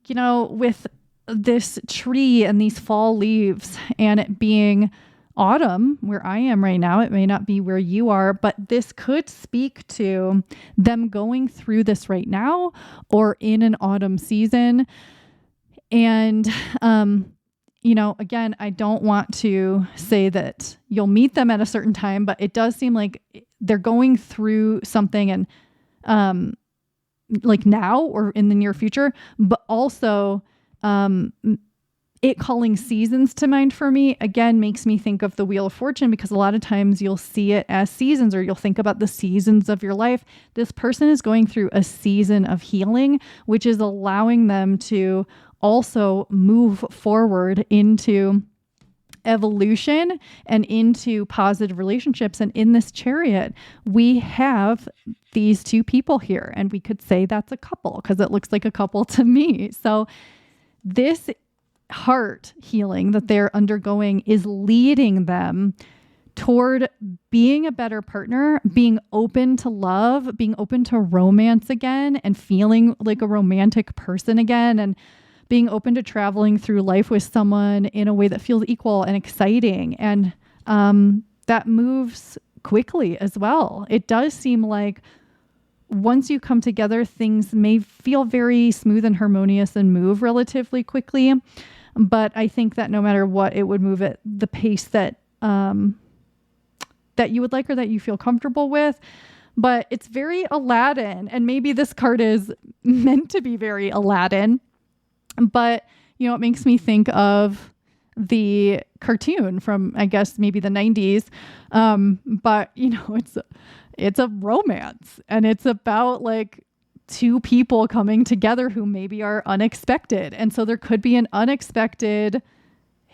you know, with this tree and these fall leaves and it being autumn where I am right now, it may not be where you are, but this could speak to them going through this right now or in an autumn season. And, you know, again, I don't want to say that you'll meet them at a certain time, but it does seem like they're going through something and, like now or in the near future, but also it calling seasons to mind for me, again, makes me think of the Wheel of Fortune, because a lot of times you'll see it as seasons, or you'll think about the seasons of your life. This person is going through a season of healing, which is allowing them to also move forward into evolution and into positive relationships. And in this Chariot, we have these two people here, and we could say that's a couple because it looks like a couple to me. So this heart healing that they're undergoing is leading them toward being a better partner, being open to love, being open to romance again, and feeling like a romantic person again, and being open to traveling through life with someone in a way that feels equal and exciting. And that moves quickly as well. It does seem like once you come together, things may feel very smooth and harmonious and move relatively quickly. But I think that no matter what, it would move at the pace that that you would like or that you feel comfortable with. But it's very Aladdin, and maybe this card is meant to be very Aladdin. But, you know, it makes me think of the cartoon from, I guess, maybe the 90s. But, you know, it's a romance, and it's about like two people coming together who maybe are unexpected. And so there could be an unexpected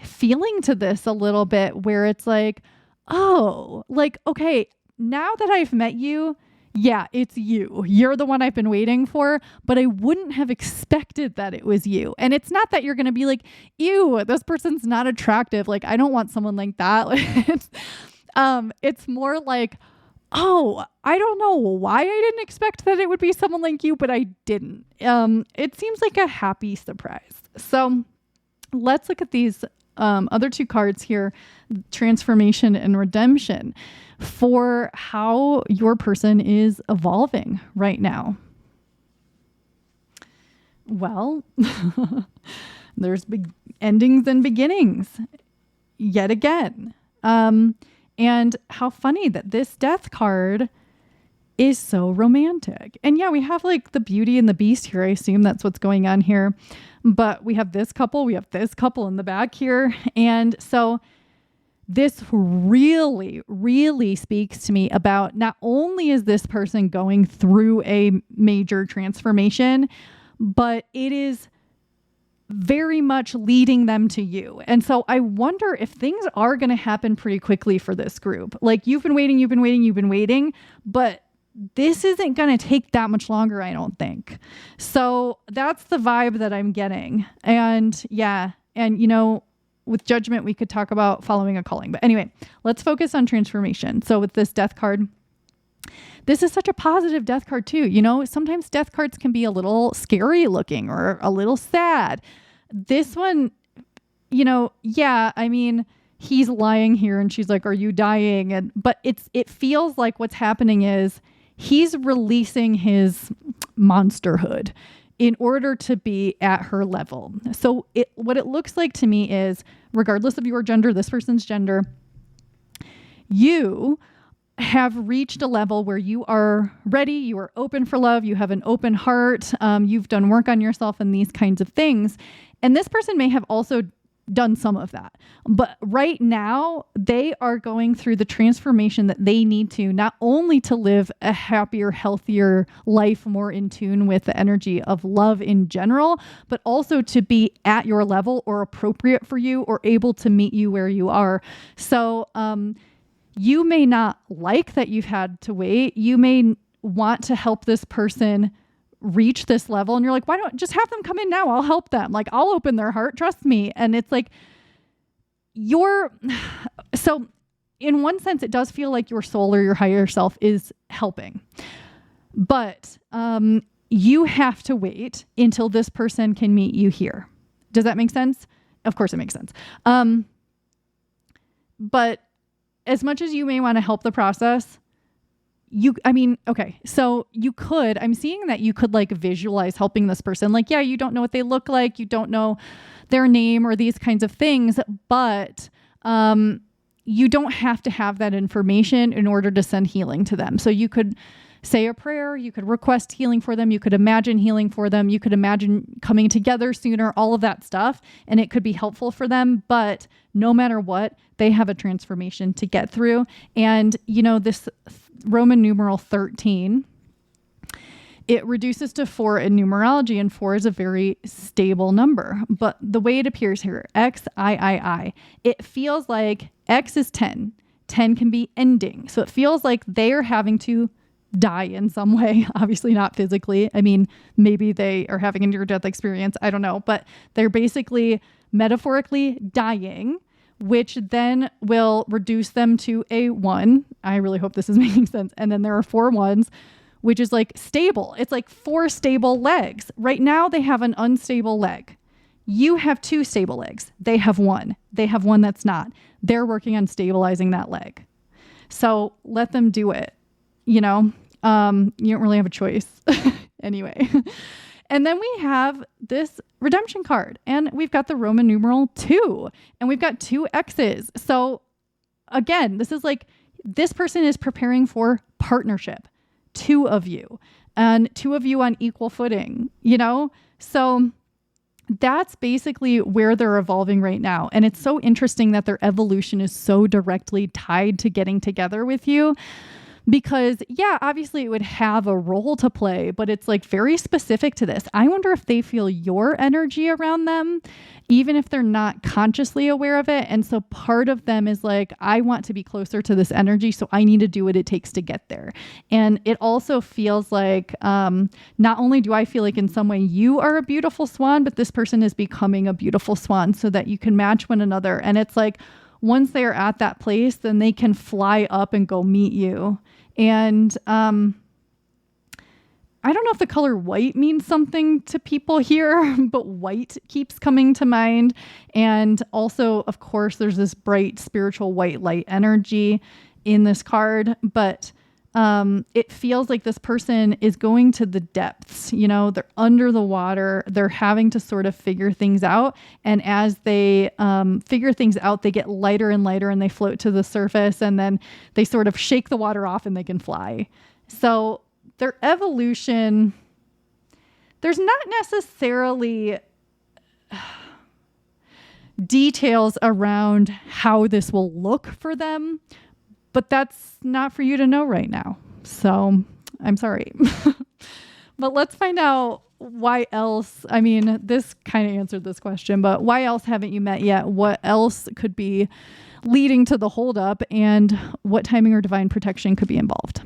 feeling to this a little bit where it's like, oh, like, okay, now that I've met you, yeah, it's you. You're the one I've been waiting for, but I wouldn't have expected that it was you. And it's not that you're going to be like, ew, this person's not attractive. Like, I don't want someone like that. It's more like, oh, I don't know why I didn't expect that it would be someone like you, but I didn't. It seems like a happy surprise. So let's look at these other two cards here, transformation and redemption, for how your person is evolving right now. Well, there's big endings and beginnings yet again. And how funny that this death card is so romantic. And yeah, we have like the Beauty and the Beast here. I assume that's what's going on here. But we have this couple in the back here. And so this really, really speaks to me about, not only is this person going through a major transformation, but it is very much leading them to you. And so I wonder if things are going to happen pretty quickly for this group. Like you've been waiting, but this isn't going to take that much longer, I don't think. So that's the vibe that I'm getting. And yeah. And with judgment, we could talk about following a calling. But anyway, let's focus on transformation. So with this death card, this is such a positive death card too. Sometimes death cards can be a little scary looking or a little sad. This one, he's lying here and she's like, "Are you dying?" But it feels like what's happening is he's releasing his monsterhood in order to be at her level. So what it looks like to me is, regardless of your gender, this person's gender, you have reached a level where you are ready, you are open for love, you have an open heart, you've done work on yourself and these kinds of things. And this person may have also done some of that. But right now, they are going through the transformation that they need to, not only to live a happier, healthier life, more in tune with the energy of love in general, but also to be at your level or appropriate for you or able to meet you where you are. So you may not like that you've had to wait. You may want to help this person reach this level, and you're like, why don't just have them come in now? I'll help them. Like, I'll open their heart. Trust me. And it's like so in one sense, it does feel like your soul or your higher self is helping, but you have to wait until this person can meet you here. Does that make sense? Of course it makes sense. But as much as you may want to help the process, so I'm seeing that you could like visualize helping this person. Like, yeah, you don't know what they look like. You don't know their name or these kinds of things, but you don't have to have that information in order to send healing to them. So you could say a prayer, you could request healing for them, you could imagine healing for them, you could imagine coming together sooner, all of that stuff, and it could be helpful for them. But no matter what, they have a transformation to get through. And this Roman numeral 13, it reduces to 4 in numerology, and 4 is a very stable number. But the way it appears here, XIII, it feels like X is 10. 10 can be ending. So it feels like they are having to die in some way, obviously not physically. I mean, maybe they are having a near-death experience. I don't know, but they're basically metaphorically dying, which then will reduce them to a 1. I really hope this is making sense. And then there are 4 ones, which is like stable. It's like 4 stable legs. Right now they have an unstable leg. You have 2 stable legs. They have 1. They have 1 that's not. They're working on stabilizing that leg. So let them do it. You don't really have a choice anyway. And then we have this redemption card, and we've got the Roman numeral 2, and we've got 2 X's. So again, this is like, this person is preparing for partnership, 2 of you, and 2 of you on equal footing, So that's basically where they're evolving right now. And it's so interesting that their evolution is so directly tied to getting together with you. Because yeah, obviously it would have a role to play, but it's like very specific to this. I wonder if they feel your energy around them, even if they're not consciously aware of it. And so part of them is like, I want to be closer to this energy, so I need to do what it takes to get there. And it also feels like, not only do I feel like in some way you are a beautiful swan, but this person is becoming a beautiful swan so that you can match one another. And it's like, once they are at that place, then they can fly up and go meet you. And I don't know if the color white means something to people here, but white keeps coming to mind. And also, of course, there's this bright spiritual white light energy in this card, but it feels like this person is going to the depths. They're under the water. They're having to sort of figure things out. And as they figure things out, they get lighter and lighter and they float to the surface, and then they sort of shake the water off and they can fly. So their evolution, there's not necessarily details around how this will look for them, but that's not for you to know right now. So I'm sorry. But let's find out why else. I mean, this kind of answered this question, but why else haven't you met yet? What else could be leading to the holdup, and what timing or divine protection could be involved?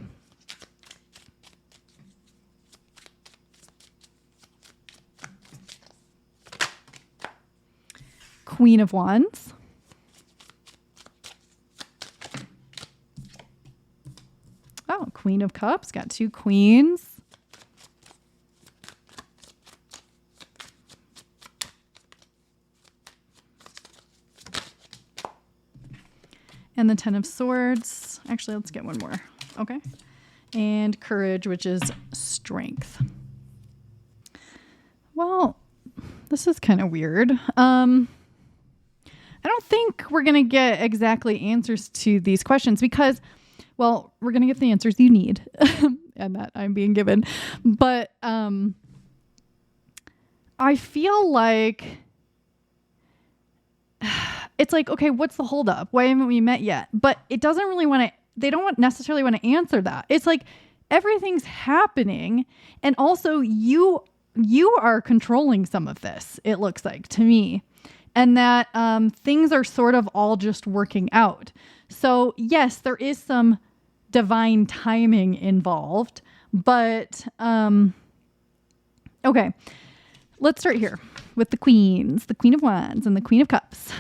Queen of Wands. Oh, Queen of Cups. Got 2 queens. And the 10 of Swords. Actually, let's get one more. Okay. And Courage, which is strength. Well, this is kind of weird. I don't think we're going to get exactly answers to these questions because, well, we're going to get the answers you need and that I'm being given. But I feel like it's like, okay, what's the holdup? Why haven't we met yet? But it doesn't really they don't necessarily want to answer that. It's like everything's happening. And also you are controlling some of this, it looks like to me. And that things are sort of all just working out. So yes, there is some divine timing involved, but okay, let's start here with the queens, the Queen of Wands and the Queen of Cups.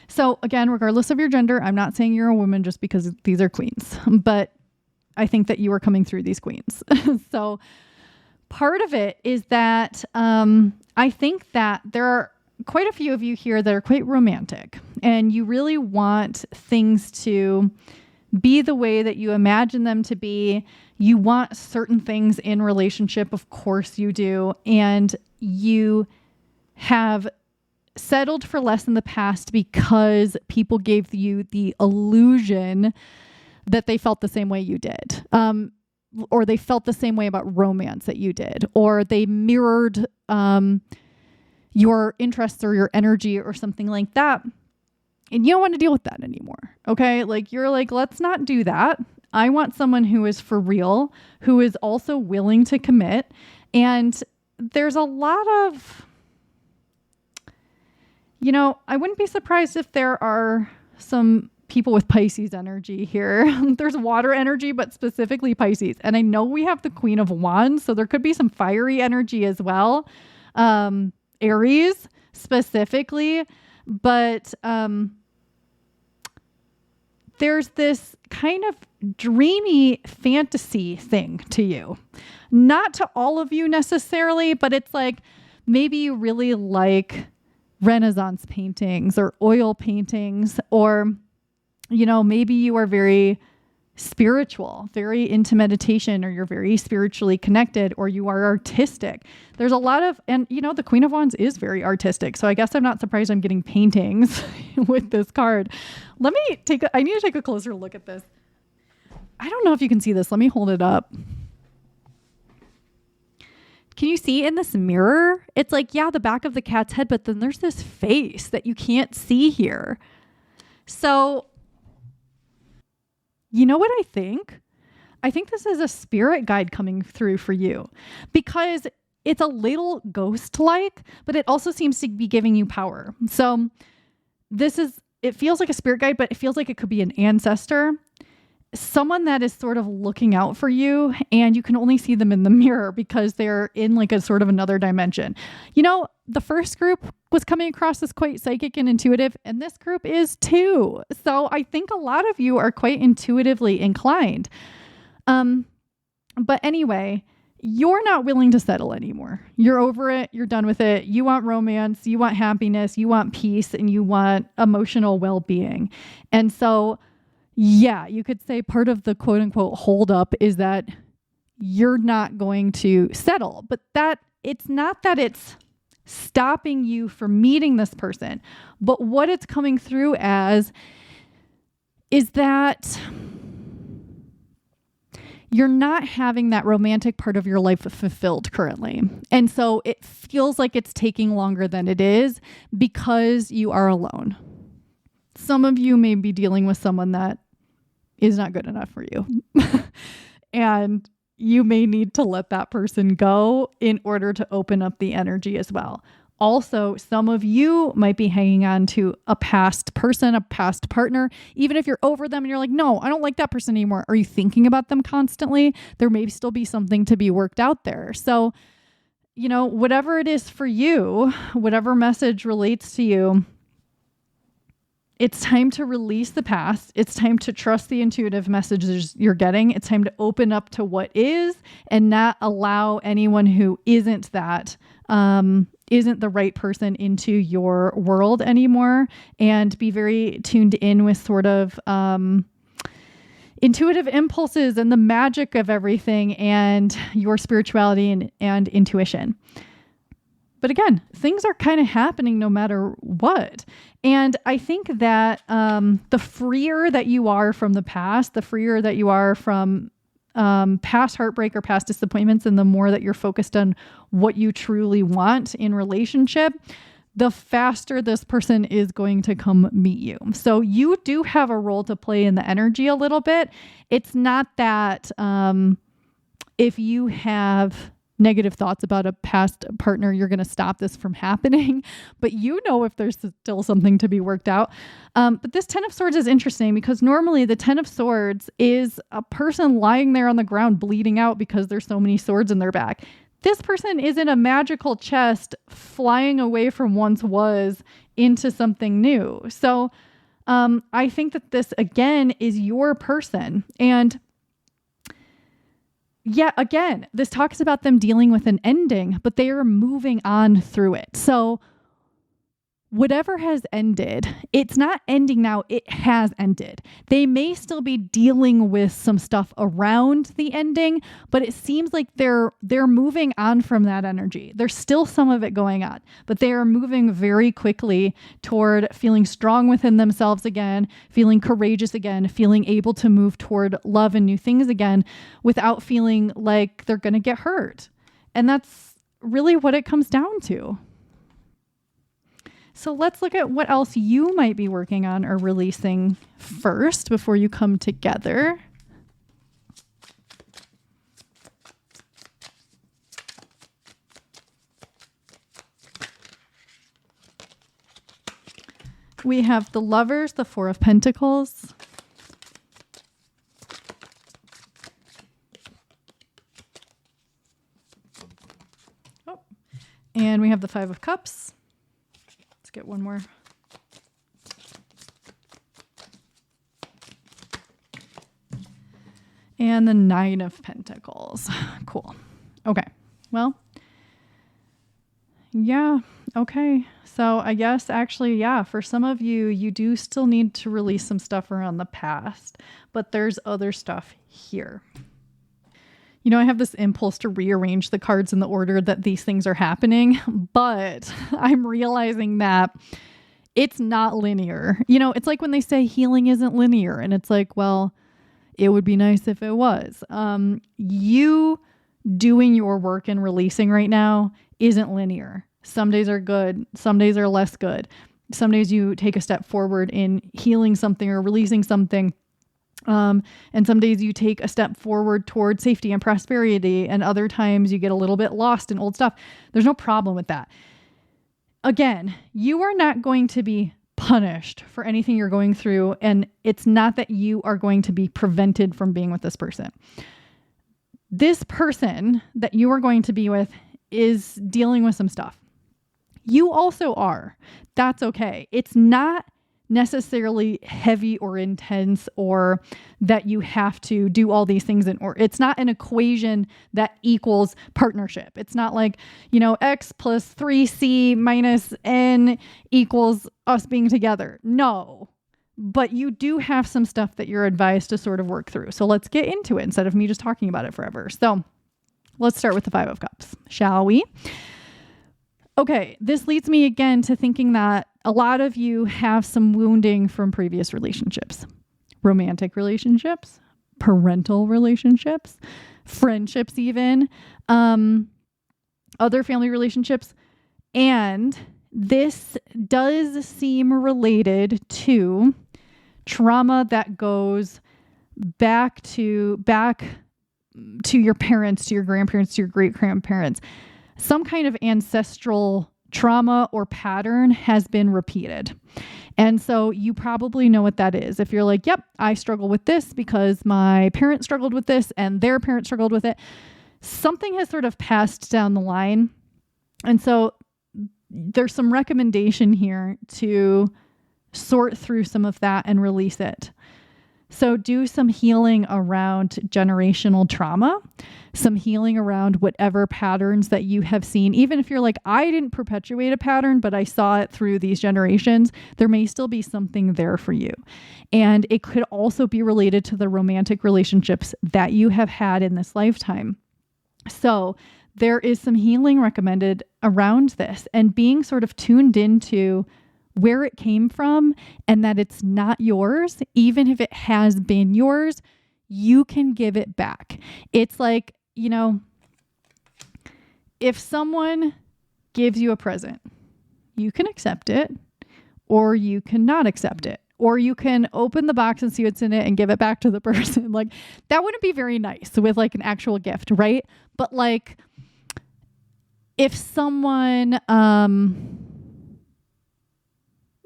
So again, regardless of your gender, I'm not saying you're a woman just because these are queens, but I think that you are coming through these queens. So part of it is that I think that there are quite a few of you here that are quite romantic, and you really want things to be the way that you imagine them to be. You want certain things in relationship, of course you do, and you have settled for less in the past because people gave you the illusion that they felt the same way you did. Or they felt the same way about romance that you did, or they mirrored your interests or your energy or something like that. And you don't want to deal with that anymore. Okay. Like you're like, let's not do that. I want someone who is for real, who is also willing to commit. And there's a lot of, I wouldn't be surprised if there are some people with Pisces energy here. There's water energy, but specifically Pisces. And I know we have the Queen of Wands, so there could be some fiery energy as well. Aries specifically, but there's this kind of dreamy fantasy thing to you. Not to all of you necessarily, but it's like maybe you really like Renaissance paintings or oil paintings, or maybe you are very spiritual, very into meditation, or you're very spiritually connected, or you are artistic. There's a lot of, and the Queen of Wands is very artistic. So I guess I'm not surprised I'm getting paintings with this card. I need to take a closer look at this. I don't know if you can see this. Let me hold it up. Can you see in this mirror? It's like, yeah, the back of the cat's head, but then there's this face that you can't see here. So you know what I think? I think this is a spirit guide coming through for you, because it's a little ghost-like, but it also seems to be giving you power. So it feels like a spirit guide, but it feels like it could be an ancestor, someone that is sort of looking out for you, and you can only see them in the mirror because they're in like a sort of another dimension. The first group was coming across as quite psychic and intuitive, and this group is too. So I think a lot of you are quite intuitively inclined. But anyway, you're not willing to settle anymore. You're over it. You're done with it. You want romance. You want happiness. You want peace, and you want emotional well-being. And so, yeah, you could say part of the quote unquote hold up is that you're not going to settle, but that it's not that it's stopping you from meeting this person, but what it's coming through as is that you're not having that romantic part of your life fulfilled currently. And so it feels like it's taking longer than it is because you are alone. Some of you may be dealing with someone that is not good enough for you. And you may need to let that person go in order to open up the energy as well. Also, some of you might be hanging on to a past person, a past partner, even if you're over them and you're like, no, I don't like that person anymore. Are you thinking about them constantly? There may still be something to be worked out there. So, whatever it is for you, whatever message relates to you, it's time to release the past. It's time to trust the intuitive messages you're getting. It's time to open up to what is and not allow anyone who isn't that, isn't the right person into your world anymore, and be very tuned in with sort of intuitive impulses and the magic of everything and your spirituality and intuition. But again, things are kind of happening no matter what. And I think that the freer that you are from the past, the freer that you are from past heartbreak or past disappointments, and the more that you're focused on what you truly want in relationship, the faster this person is going to come meet you. So you do have a role to play in the energy a little bit. It's not that if you have negative thoughts about a past partner, you're going to stop this from happening, but if there's still something to be worked out. But this 10 of Swords is interesting because normally the 10 of Swords is a person lying there on the ground bleeding out because there's so many swords in their back. This person is in a magical chest flying away from once was into something new. So I think that this again is your person. And yeah, again, this talks about them dealing with an ending, but they are moving on through it. So whatever has ended, it's not ending now, it has ended. They may still be dealing with some stuff around the ending, but it seems like they're moving on from that energy. There's still some of it going on, but they are moving very quickly toward feeling strong within themselves again, feeling courageous again, feeling able to move toward love and new things again without feeling like they're going to get hurt. And that's really what it comes down to. So let's look at what else you might be working on or releasing first before you come together. We have the Lovers, the Four of Pentacles. And we have the Five of Cups. Get one more. And the Nine of Pentacles. Cool. Okay. Well, yeah. Okay. So I guess actually, yeah, for some of you, you do still need to release some stuff around the past, but there's other stuff here. I have this impulse to rearrange the cards in the order that these things are happening, but I'm realizing that it's not linear. It's like when they say healing isn't linear, and it's like, well, it would be nice if it was. You doing your work and releasing right now isn't linear. Some days are good. Some days are less good. Some days you take a step forward in healing something or releasing something. And some days you take a step forward toward safety and prosperity, and other times you get a little bit lost in old stuff. There's no problem with that. Again, you are not going to be punished for anything you're going through, and it's not that you are going to be prevented from being with this person. This person that you are going to be with is dealing with some stuff. You also are. That's okay. It's not necessarily heavy or intense, or that you have to do all these things or it's not an equation that equals partnership. It's not like, X plus 3C minus N equals us being together. No. But you do have some stuff that you're advised to sort of work through. So let's get into it instead of me just talking about it forever. So let's start with the Five of Cups, shall we? Okay, this leads me again to thinking that a lot of you have some wounding from previous relationships, romantic relationships, parental relationships, friendships even, other family relationships. And this does seem related to trauma that goes back to your parents, to your grandparents, to your great-grandparents. Some kind of ancestral trauma or pattern has been repeated. And so you probably know what that is. If you're like, yep, I struggle with this because my parents struggled with this and their parents struggled with it. Something has sort of passed down the line. And so there's some recommendation here to sort through some of that and release it. So do some healing around generational trauma, some healing around whatever patterns that you have seen. Even if you're like, I didn't perpetuate a pattern, but I saw it through these generations, there may still be something there for you. And it could also be related to the romantic relationships that you have had in this lifetime. So there is some healing recommended around this and being sort of tuned into where it came from and that it's not yours. Even if it has been yours, you can give it back. It's like, if someone gives you a present, you can accept it or you cannot accept it, or you can open the box and see what's in it and give it back to the person. Like that wouldn't be very nice with like an actual gift, right? But like if someone,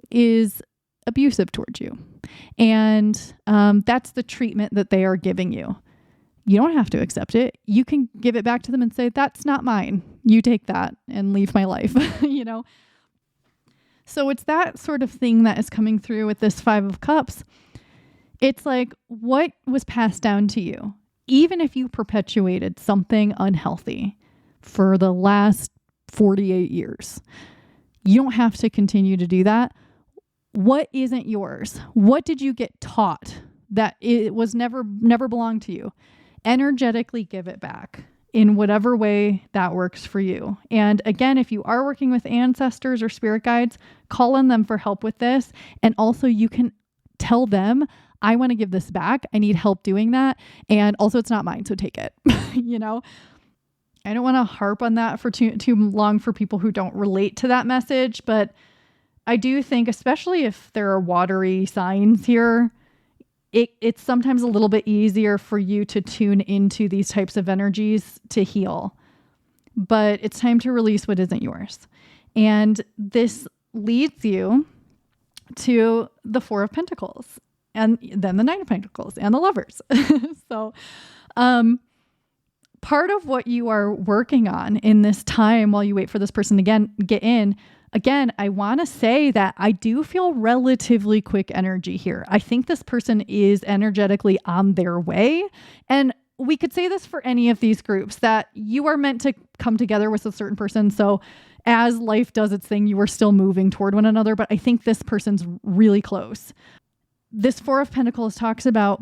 is abusive towards you. And that's the treatment that they are giving you. You don't have to accept it. You can give it back to them and say, that's not mine. You take that and leave my life, So it's that sort of thing that is coming through with this Five of Cups. It's like, what was passed down to you? Even if you perpetuated something unhealthy for the last 48 years, you don't have to continue to do that. What isn't yours? What did you get taught that it was never belonged to you? Energetically give it back in whatever way that works for you. And again, if you are working with ancestors or spirit guides, call on them for help with this. And also you can tell them, I want to give this back. I need help doing that. And also it's not mine, so take it. I don't want to harp on that for too long for people who don't relate to that message, but I do think, especially if there are watery signs here, it's sometimes a little bit easier for you to tune into these types of energies to heal. But it's time to release what isn't yours. And this leads you to the Four of Pentacles and then the Nine of Pentacles and the Lovers. So, part of what you are working on in this time while you wait for this person to get in, again, I want to say that I do feel relatively quick energy here. I think this person is energetically on their way. And we could say this for any of these groups, that you are meant to come together with a certain person. So as life does its thing, you are still moving toward one another. But I think this person's really close. This Four of Pentacles talks about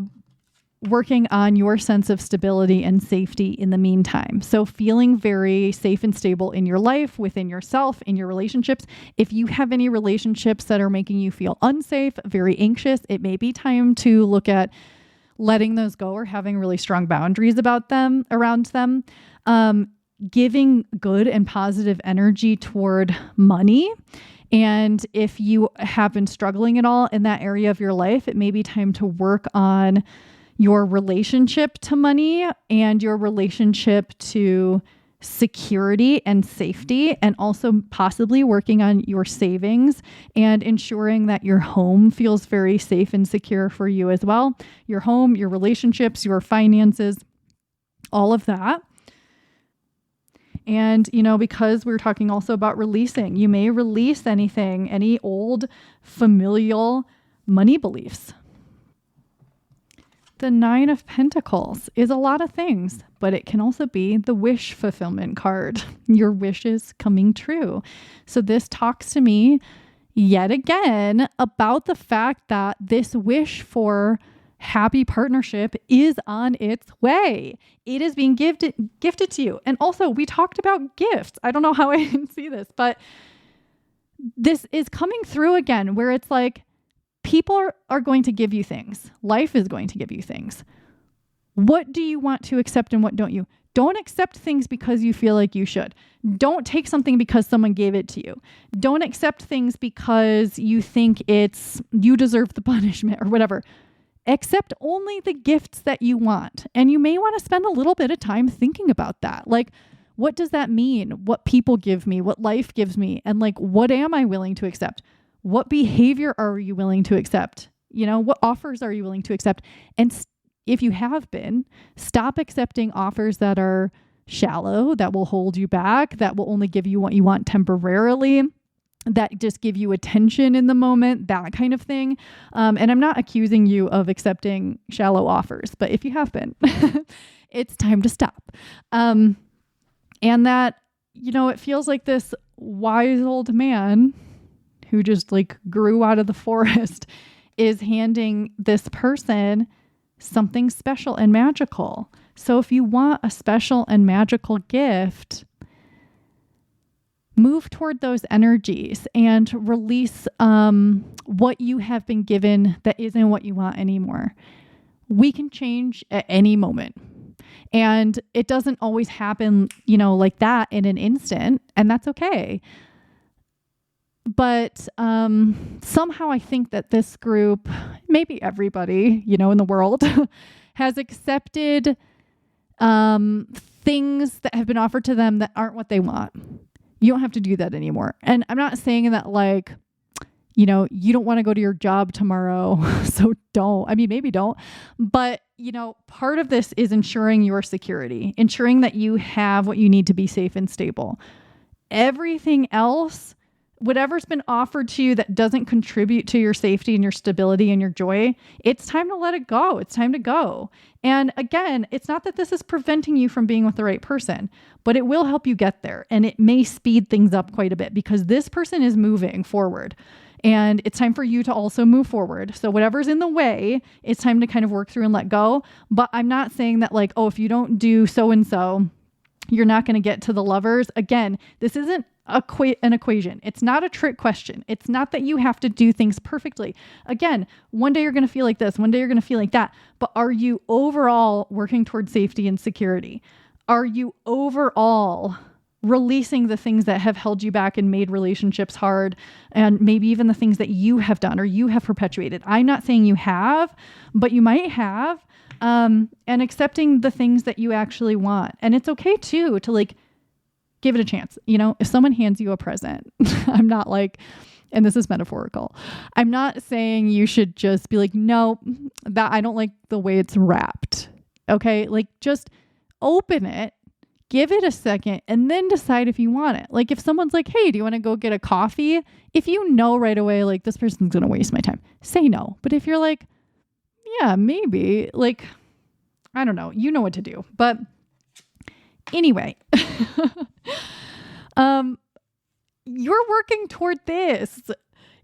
working on your sense of stability and safety in the meantime. So feeling very safe and stable in your life, within yourself, in your relationships. If you have any relationships that are making you feel unsafe, very anxious, it may be time to look at letting those go or having really strong boundaries around them. Giving good and positive energy toward money. And if you have been struggling at all in that area of your life, it may be time to work on your relationship to money and your relationship to security and safety, and also possibly working on your savings and ensuring that your home feels very safe and secure for you as well. Your home, your relationships, your finances, all of that. And, because we're talking also about releasing, you may release any old familial money beliefs. The 9 of Pentacles is a lot of things, but it can also be the wish fulfillment card, your wishes coming true. So this talks to me yet again about the fact that this wish for happy partnership is on its way. It is being gifted to you. And also, we talked about gifts. I don't know how I didn't see this, but this is coming through again, where it's like people are going to give you things. Life is going to give you things. What do you want to accept and what don't you? Don't accept things because you feel like you should. Don't take something because someone gave it to you. Don't accept things because you think you deserve the punishment or whatever. Accept only the gifts that you want. And you may want to spend a little bit of time thinking about that. Like, what does that mean? What people give me, what life gives me, and like, what am I willing to accept? What behavior are you willing to accept? What offers are you willing to accept? And if you have been, stop accepting offers that are shallow, that will hold you back, that will only give you what you want temporarily, that just give you attention in the moment, that kind of thing. And I'm not accusing you of accepting shallow offers, but if you have been, it's time to stop. And that, it feels like this wise old man who just like grew out of the forest is handing this person something special and magical. So if you want a special and magical gift, move toward those energies and release what you have been given that isn't what you want anymore. We can change at any moment. And it doesn't always happen, like that in an instant, and that's okay. But somehow I think that this group, maybe everybody, in the world, has accepted things that have been offered to them that aren't what they want. You don't have to do that anymore. And I'm not saying that like, you don't want to go to your job tomorrow, so don't. I mean, maybe don't. But, part of this is ensuring your security, ensuring that you have what you need to be safe and stable. Everything else, whatever's been offered to you that doesn't contribute to your safety and your stability and your joy, it's time to let it go. It's time to go. And again, it's not that this is preventing you from being with the right person, but it will help you get there. And it may speed things up quite a bit because this person is moving forward. And it's time for you to also move forward. So whatever's in the way, it's time to kind of work through and let go. But I'm not saying that like, oh, if you don't do so-and-so, you're not going to get to the lovers. Again, this isn't an equation. It's not a trick question. It's not that you have to do things perfectly. Again, one day you're going to feel like this, one day you're going to feel like that. But are you overall working towards safety and security? Are you overall releasing the things that have held you back and made relationships hard, and maybe even the things that you have done or you have perpetuated? I'm not saying you have, but you might have, and accepting the things that you actually want. And it's okay too, to like, give it a chance. If someone hands you a present, I'm not like, and this is metaphorical, I'm not saying you should just be like, no, that I don't like the way it's wrapped. Okay. Like just open it, give it a second, and then decide if you want it. Like if someone's like, hey, do you want to go get a coffee? If you know right away, like this person's going to waste my time, say no. But if you're like, yeah, maybe, like, I don't know, you know what to do. But anyway, you're working toward this.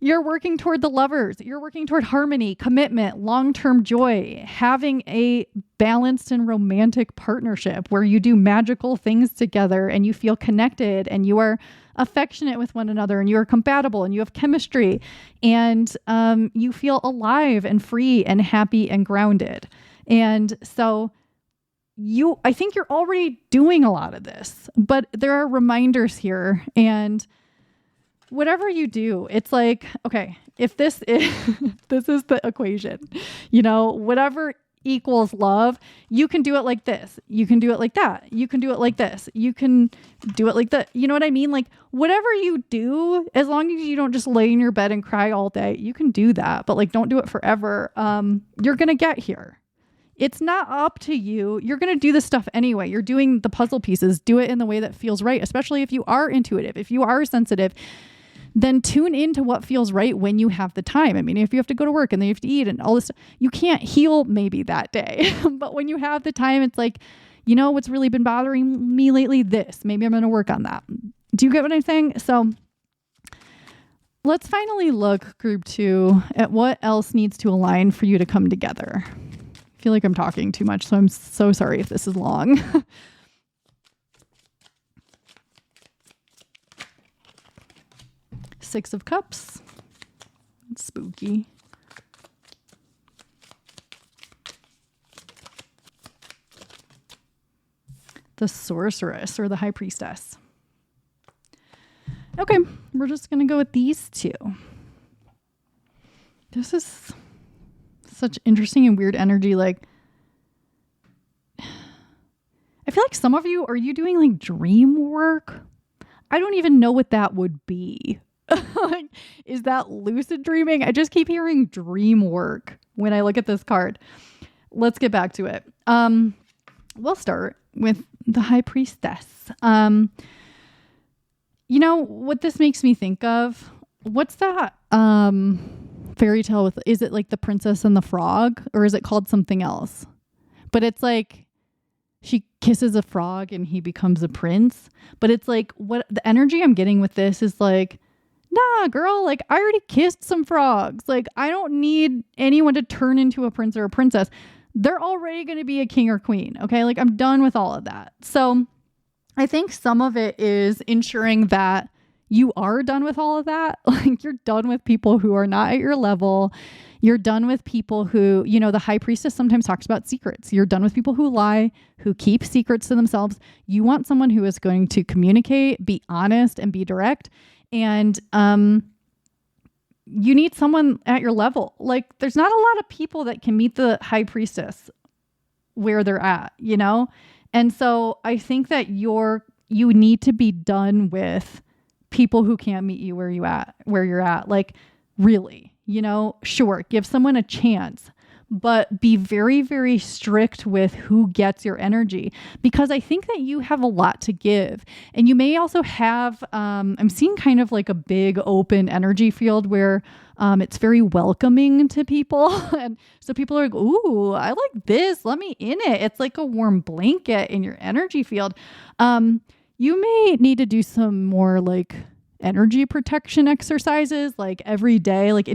You're working toward the lovers. You're working toward harmony, commitment, long-term joy, having a balanced and romantic partnership where you do magical things together and you feel connected and you are affectionate with one another and you are compatible and you have chemistry and you feel alive and free and happy and grounded. And so I think you're already doing a lot of this, but there are reminders here. And whatever you do, it's like, okay, if this is the equation, whatever equals love, you can do it like this. You can do it like that. You can do it like this. You can do it like that. You know what I mean? Like whatever you do, as long as you don't just lay in your bed and cry all day, you can do that, but like, don't do it forever. You're going to get here. It's not up to you. You're going to do this stuff anyway. You're doing the puzzle pieces. Do it in the way that feels right, especially if you are intuitive, if you are sensitive. Then tune into what feels right when you have the time. I mean, if you have to go to work and then you have to eat and all this, you can't heal maybe that day. But when you have the time, it's like, you know, what's really been bothering me lately? This. Maybe I'm going to work on that. Do you get what I'm saying? So let's finally look, group 2, at what else needs to align for you to come together. I feel like I'm talking too much, so I'm so sorry if this is long. Six of Cups. It's spooky. The Sorceress or the High Priestess. Okay, we're just going to go with these two. This is such interesting and weird energy. Like, I feel like some of you, are you doing like dream work? I don't even know what that would be. Like, is that lucid dreaming? I just keep hearing dream work when I look at this card. Let's get back to it. We'll start with the High Priestess. You know what this makes me think of? What's that fairy tale with, is it like the Princess and the Frog, or is it called something else? But it's like she kisses a frog and he becomes a prince. But it's like, what the energy I'm getting with this is like, nah, girl, like I already kissed some frogs. Like I don't need anyone to turn into a prince or a princess. They're already going to be a king or queen. Okay. Like I'm done with all of that. So I think some of it is ensuring that you are done with all of that. Like you're done with people who are not at your level. You're done with people who, you know, the High Priestess sometimes talks about secrets. You're done with people who lie, who keep secrets to themselves. You want someone who is going to communicate, be honest, and be direct. And you need someone at your level. Like there's not a lot of people that can meet the High Priestess where they're at, you know? And so I think that you need to be done with people who can't meet you where you're at. Like really, you know, sure, give someone a chance, but be very, very strict with who gets your energy, because I think that you have a lot to give. And you may also have, I'm seeing kind of like a big open energy field where it's very welcoming to people. And so people are like, ooh, I like this. Let me in it. It's like a warm blanket in your energy field. You may need to do some more like energy protection exercises like every day. Like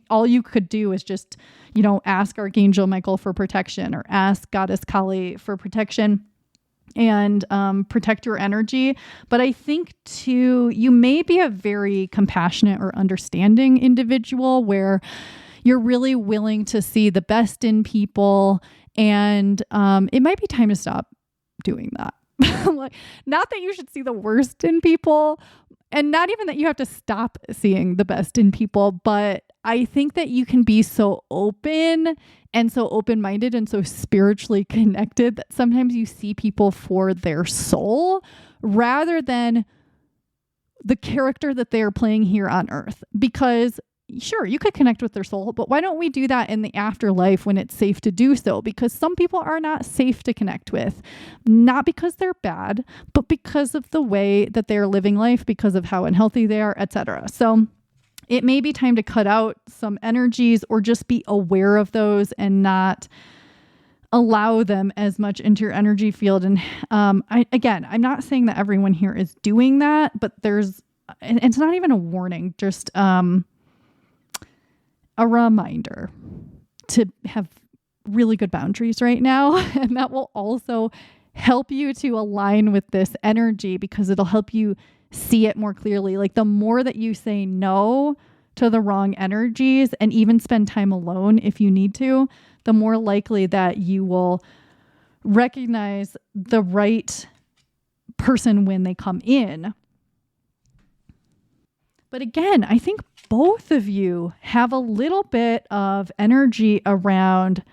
all you could do is just, you know, ask Archangel Michael for protection or ask Goddess Kali for protection and protect your energy. But I think too, you may be a very compassionate or understanding individual where you're really willing to see the best in people. And it might be time to stop doing that. Like, not that you should see the worst in people, and not even that you have to stop seeing the best in people, but I think that you can be so open and so open-minded and so spiritually connected that sometimes you see people for their soul rather than the character that they are playing here on earth. Because sure, you could connect with their soul, but why don't we do that in the afterlife when it's safe to do so? Because some people are not safe to connect with, not because they're bad, but because of the way that they're living life, because of how unhealthy they are, etc. So it may be time to cut out some energies or just be aware of those and not allow them as much into your energy field. And I'm not saying that everyone here is doing that, but it's not even a warning, just a reminder to have really good boundaries right now. And that will also help you to align with this energy because it'll help you see it more clearly. Like the more that you say no to the wrong energies and even spend time alone if you need to, the more likely that you will recognize the right person when they come in. But again, I think both of you have a little bit of energy around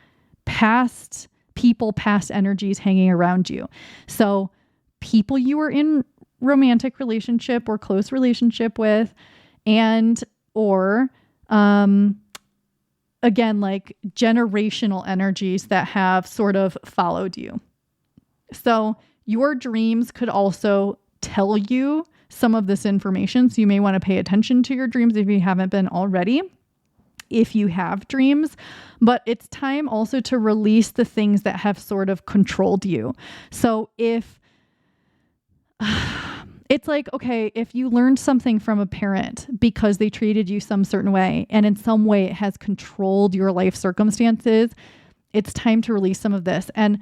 past people, past energies hanging around you. So people you were in romantic relationship or close relationship with, and or again, like generational energies that have sort of followed you. So your dreams could also tell you some of this information. So you may want to pay attention to your dreams if you haven't been already, if you have dreams. But it's time also to release the things that have sort of controlled you. So if it's like, okay, if you learned something from a parent because they treated you some certain way and in some way it has controlled your life circumstances, it's time to release some of this. And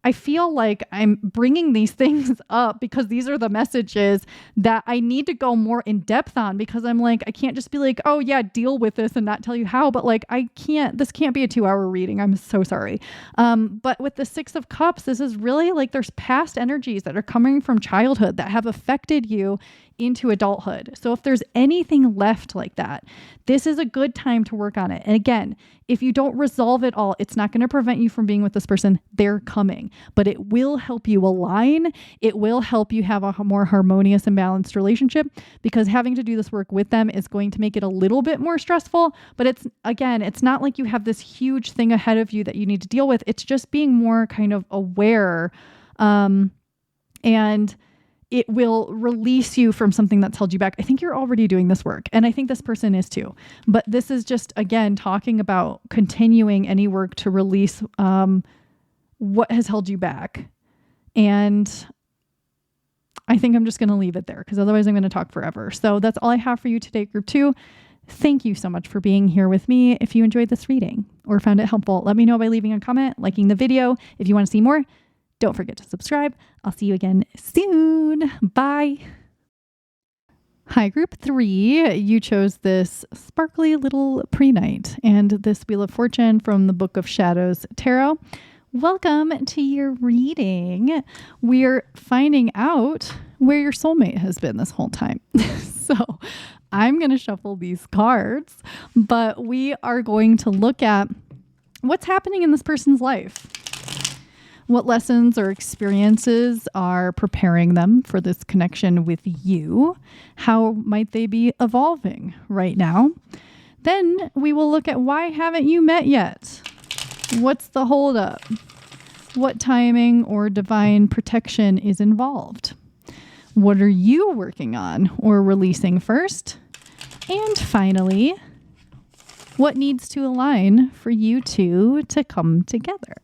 I feel like I'm bringing these things up because these are the messages that I need to go more in depth on, because I'm like, I can't just be like, oh yeah, deal with this and not tell you how, but like, this can't be a 2-hour reading. I'm so sorry. But with the 6 of Cups, this is really like there's past energies that are coming from childhood that have affected you into adulthood. So if there's anything left like that, this is a good time to work on it. And again, if you don't resolve it all, it's not going to prevent you from being with this person. They're coming, but it will help you align. It will help you have a more harmonious and balanced relationship, because having to do this work with them is going to make it a little bit more stressful. But it's not like you have this huge thing ahead of you that you need to deal with. It's just being more kind of aware, and it will release you from something that's held you back. I think you're already doing this work, and I think this person is too. But this is just, again, talking about continuing any work to release what has held you back. And I think I'm just going to leave it there, because otherwise I'm going to talk forever. So that's all I have for you today, group 2. Thank you so much for being here with me. If you enjoyed this reading or found it helpful, let me know by leaving a comment, liking the video. If you want to see more, don't forget to subscribe. I'll see you again soon. Bye. Hi, group 3. You chose this sparkly little pre-night and this Wheel of Fortune from the Book of Shadows Tarot. Welcome to your reading. We're finding out where your soulmate has been this whole time. So I'm going to shuffle these cards, but we are going to look at what's happening in this person's life. What lessons or experiences are preparing them for this connection with you? How might they be evolving right now? Then we will look at, why haven't you met yet? What's the holdup? What timing or divine protection is involved? What are you working on or releasing first? And finally, what needs to align for you two to come together?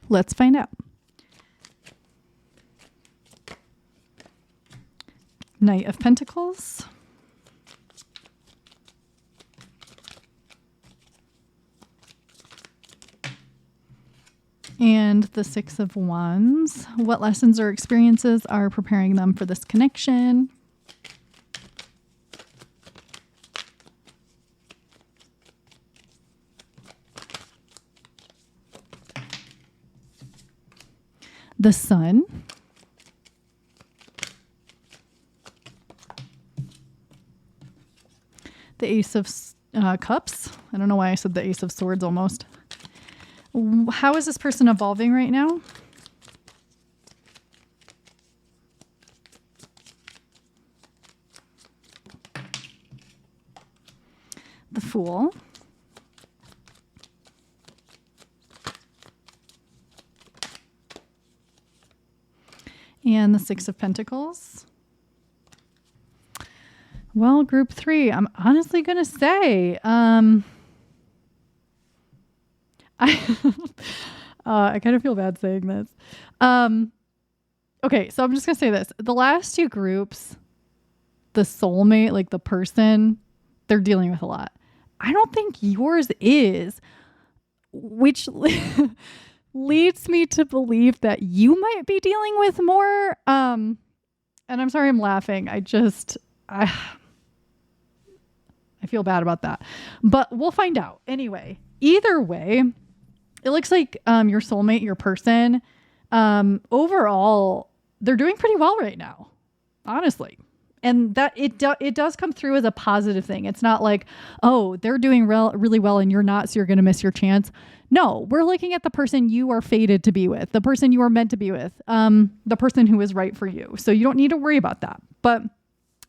Let's find out. Knight of Pentacles. And the 6 of Wands. What lessons or experiences are preparing them for this connection? The Sun. The Ace of Cups. I don't know why I said the Ace of Swords almost. How is this person evolving right now? The Fool. And the 6 of Pentacles. Well, group 3, I'm honestly going to say, I kind of feel bad saying this. Okay, so I'm just going to say this. The last 2 groups, the soulmate, like the person, they're dealing with a lot. I don't think yours is, which leads me to believe that you might be dealing with more. And I'm sorry I'm laughing. I feel bad about that. But we'll find out. Anyway, either way, it looks like your soulmate, your person, overall, they're doing pretty well right now, honestly. And that it does come through as a positive thing. It's not like, oh, they're doing really well and you're not, so you're going to miss your chance. No, we're looking at the person you are fated to be with, the person you are meant to be with, the person who is right for you. So you don't need to worry about that. But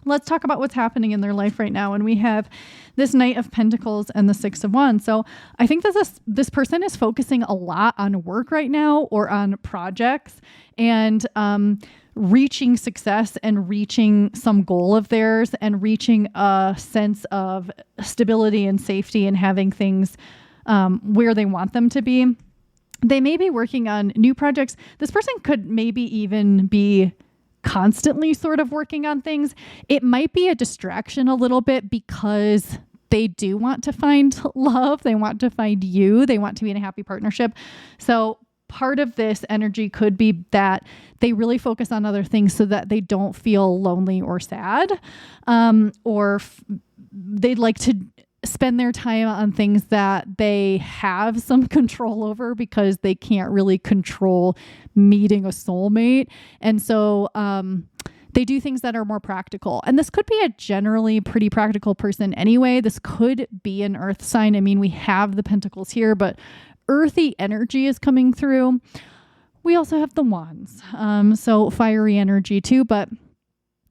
let's talk about what's happening in their life right now. And we have this Knight of Pentacles and the Six of Wands. So I think that this person is focusing a lot on work right now, or on projects, and reaching success and reaching some goal of theirs, and reaching a sense of stability and safety, and having things where they want them to be. They may be working on new projects. This person could maybe even be constantly sort of working on things. It might be a distraction a little bit, because they do want to find love. They want to find you. They want to be in a happy partnership. So part of this energy could be that they really focus on other things so that they don't feel lonely or sad, they'd like to spend their time on things that they have some control over, because they can't really control meeting a soulmate. And so they do things that are more practical. And this could be a generally pretty practical person anyway. This could be an earth sign. I mean, we have the pentacles here, but earthy energy is coming through. We also have the wands. So fiery energy too, but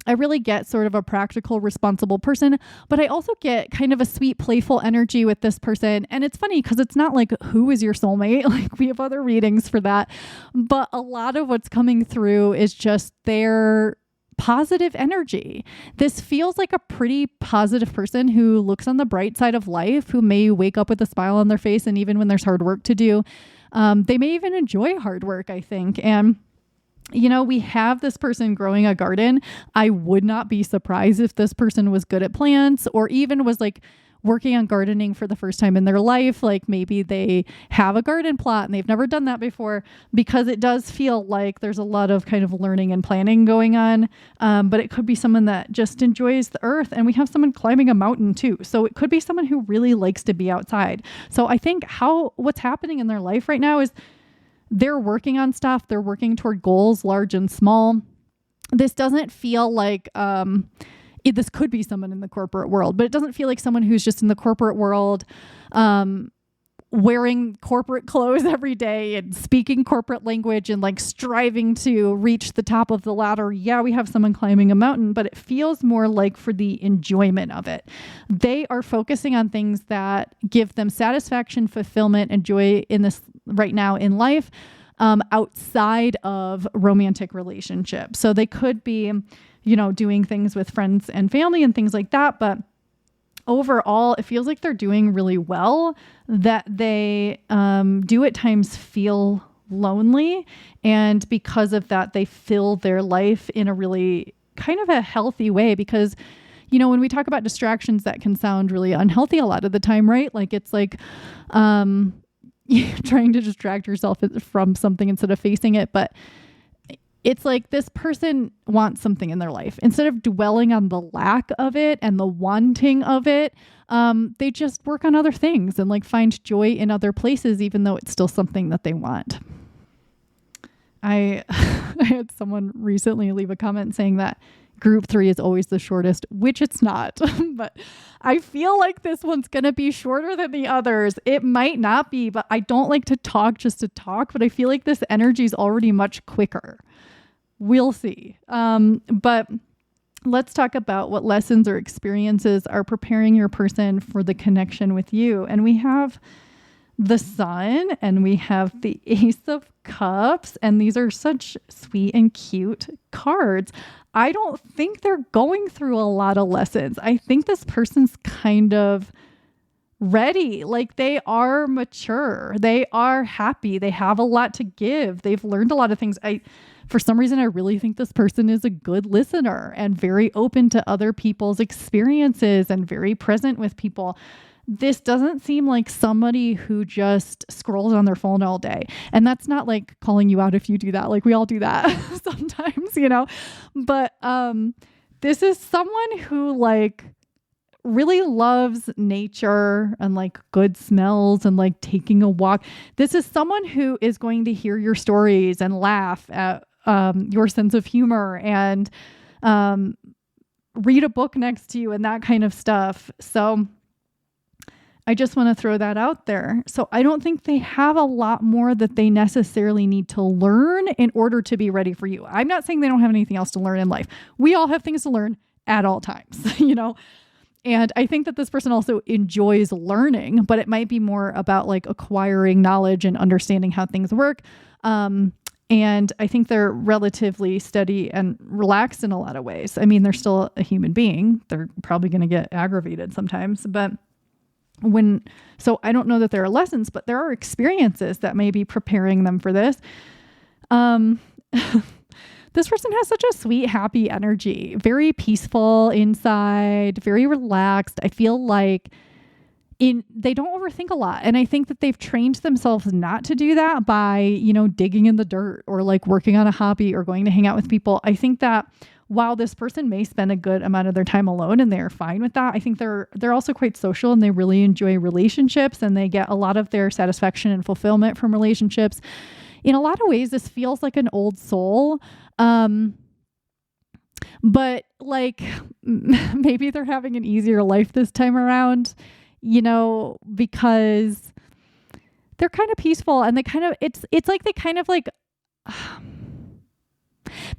I really get sort of a practical, responsible person, but I also get kind of a sweet, playful energy with this person. And it's funny because it's not like, who is your soulmate? Like, we have other readings for that. But a lot of what's coming through is just their positive energy. This feels like a pretty positive person who looks on the bright side of life, who may wake up with a smile on their face. And even when there's hard work to do, they may even enjoy hard work, I think. And you know, we have this person growing a garden. I would not be surprised if this person was good at plants, or even was like working on gardening for the first time in their life. Like maybe they have a garden plot and they've never done that before, because it does feel like there's a lot of kind of learning and planning going on. But it could be someone that just enjoys the earth. And we have someone climbing a mountain too. So it could be someone who really likes to be outside. So I think what's happening in their life right now is they're working on stuff. They're working toward goals, large and small. This doesn't feel like, this could be someone in the corporate world, but it doesn't feel like someone who's just in the corporate world, wearing corporate clothes every day and speaking corporate language and like striving to reach the top of the ladder. Yeah, we have someone climbing a mountain, but it feels more like for the enjoyment of it. They are focusing on things that give them satisfaction, fulfillment, and joy in this right now in life, outside of romantic relationships. So they could be, doing things with friends and family and things like that. But overall, it feels like they're doing really well, that they do at times feel lonely. And because of that, they fill their life in a really kind of a healthy way, because when we talk about distractions, that can sound really unhealthy a lot of the time, right? Like it's like, trying to distract yourself from something instead of facing it. But it's like this person wants something in their life. Instead of dwelling on the lack of it and the wanting of it, they just work on other things and like find joy in other places, even though it's still something that they want. I had someone recently leave a comment saying that group 3 is always the shortest, which it's not, but I feel like this one's going to be shorter than the others. It might not be, but I don't like to talk just to talk, but I feel like this energy is already much quicker. We'll see. But let's talk about what lessons or experiences are preparing your person for the connection with you. And we have the Sun and we have the Ace of Cups, and these are such sweet and cute cards. I don't think they're going through a lot of lessons. I think this person's kind of ready. Like they are mature. They are happy. They have a lot to give. They've learned a lot of things. For some reason, I really think this person is a good listener and very open to other people's experiences and very present with people. This doesn't seem like somebody who just scrolls on their phone all day. And that's not like calling you out if you do that. Like we all do that sometimes, but this is someone who like really loves nature and like good smells and like taking a walk. This is someone who is going to hear your stories and laugh at your sense of humor and read a book next to you and that kind of stuff. So I just want to throw that out there. So I don't think they have a lot more that they necessarily need to learn in order to be ready for you. I'm not saying they don't have anything else to learn in life. We all have things to learn. at all times, And I think that this person also enjoys learning, but it might be more about like acquiring knowledge and understanding how things work. And I think they're relatively steady and relaxed in a lot of ways. I mean, they're still a human being. They're probably going to get aggravated sometimes, but so I don't know that there are lessons, but there are experiences that may be preparing them for this. This person has such a sweet, happy energy, very peaceful inside, very relaxed. I feel like they don't overthink a lot. And I think that they've trained themselves not to do that by, digging in the dirt or like working on a hobby or going to hang out with people. I think that while this person may spend a good amount of their time alone and they're fine with that, I think they're also quite social and they really enjoy relationships and they get a lot of their satisfaction and fulfillment from relationships. In a lot of ways, this feels like an old soul. But like maybe they're having an easier life this time around, because they're kind of peaceful and they kind of, it's like they kind of like,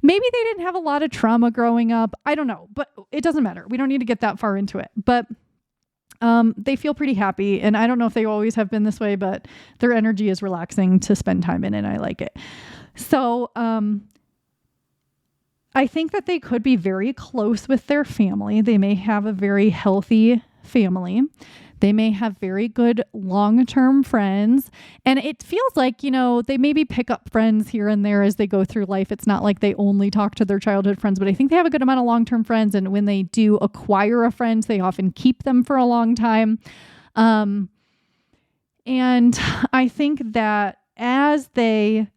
maybe they didn't have a lot of trauma growing up. I don't know, but it doesn't matter. We don't need to get that far into it, but they feel pretty happy. And I don't know if they always have been this way, but their energy is relaxing to spend time in and I like it. So, I think that they could be very close with their family. They may have a very healthy family. They may have very good long-term friends. And it feels like, they maybe pick up friends here and there as they go through life. It's not like they only talk to their childhood friends, but I think they have a good amount of long-term friends. And when they do acquire a friend, they often keep them for a long time. And I think that as they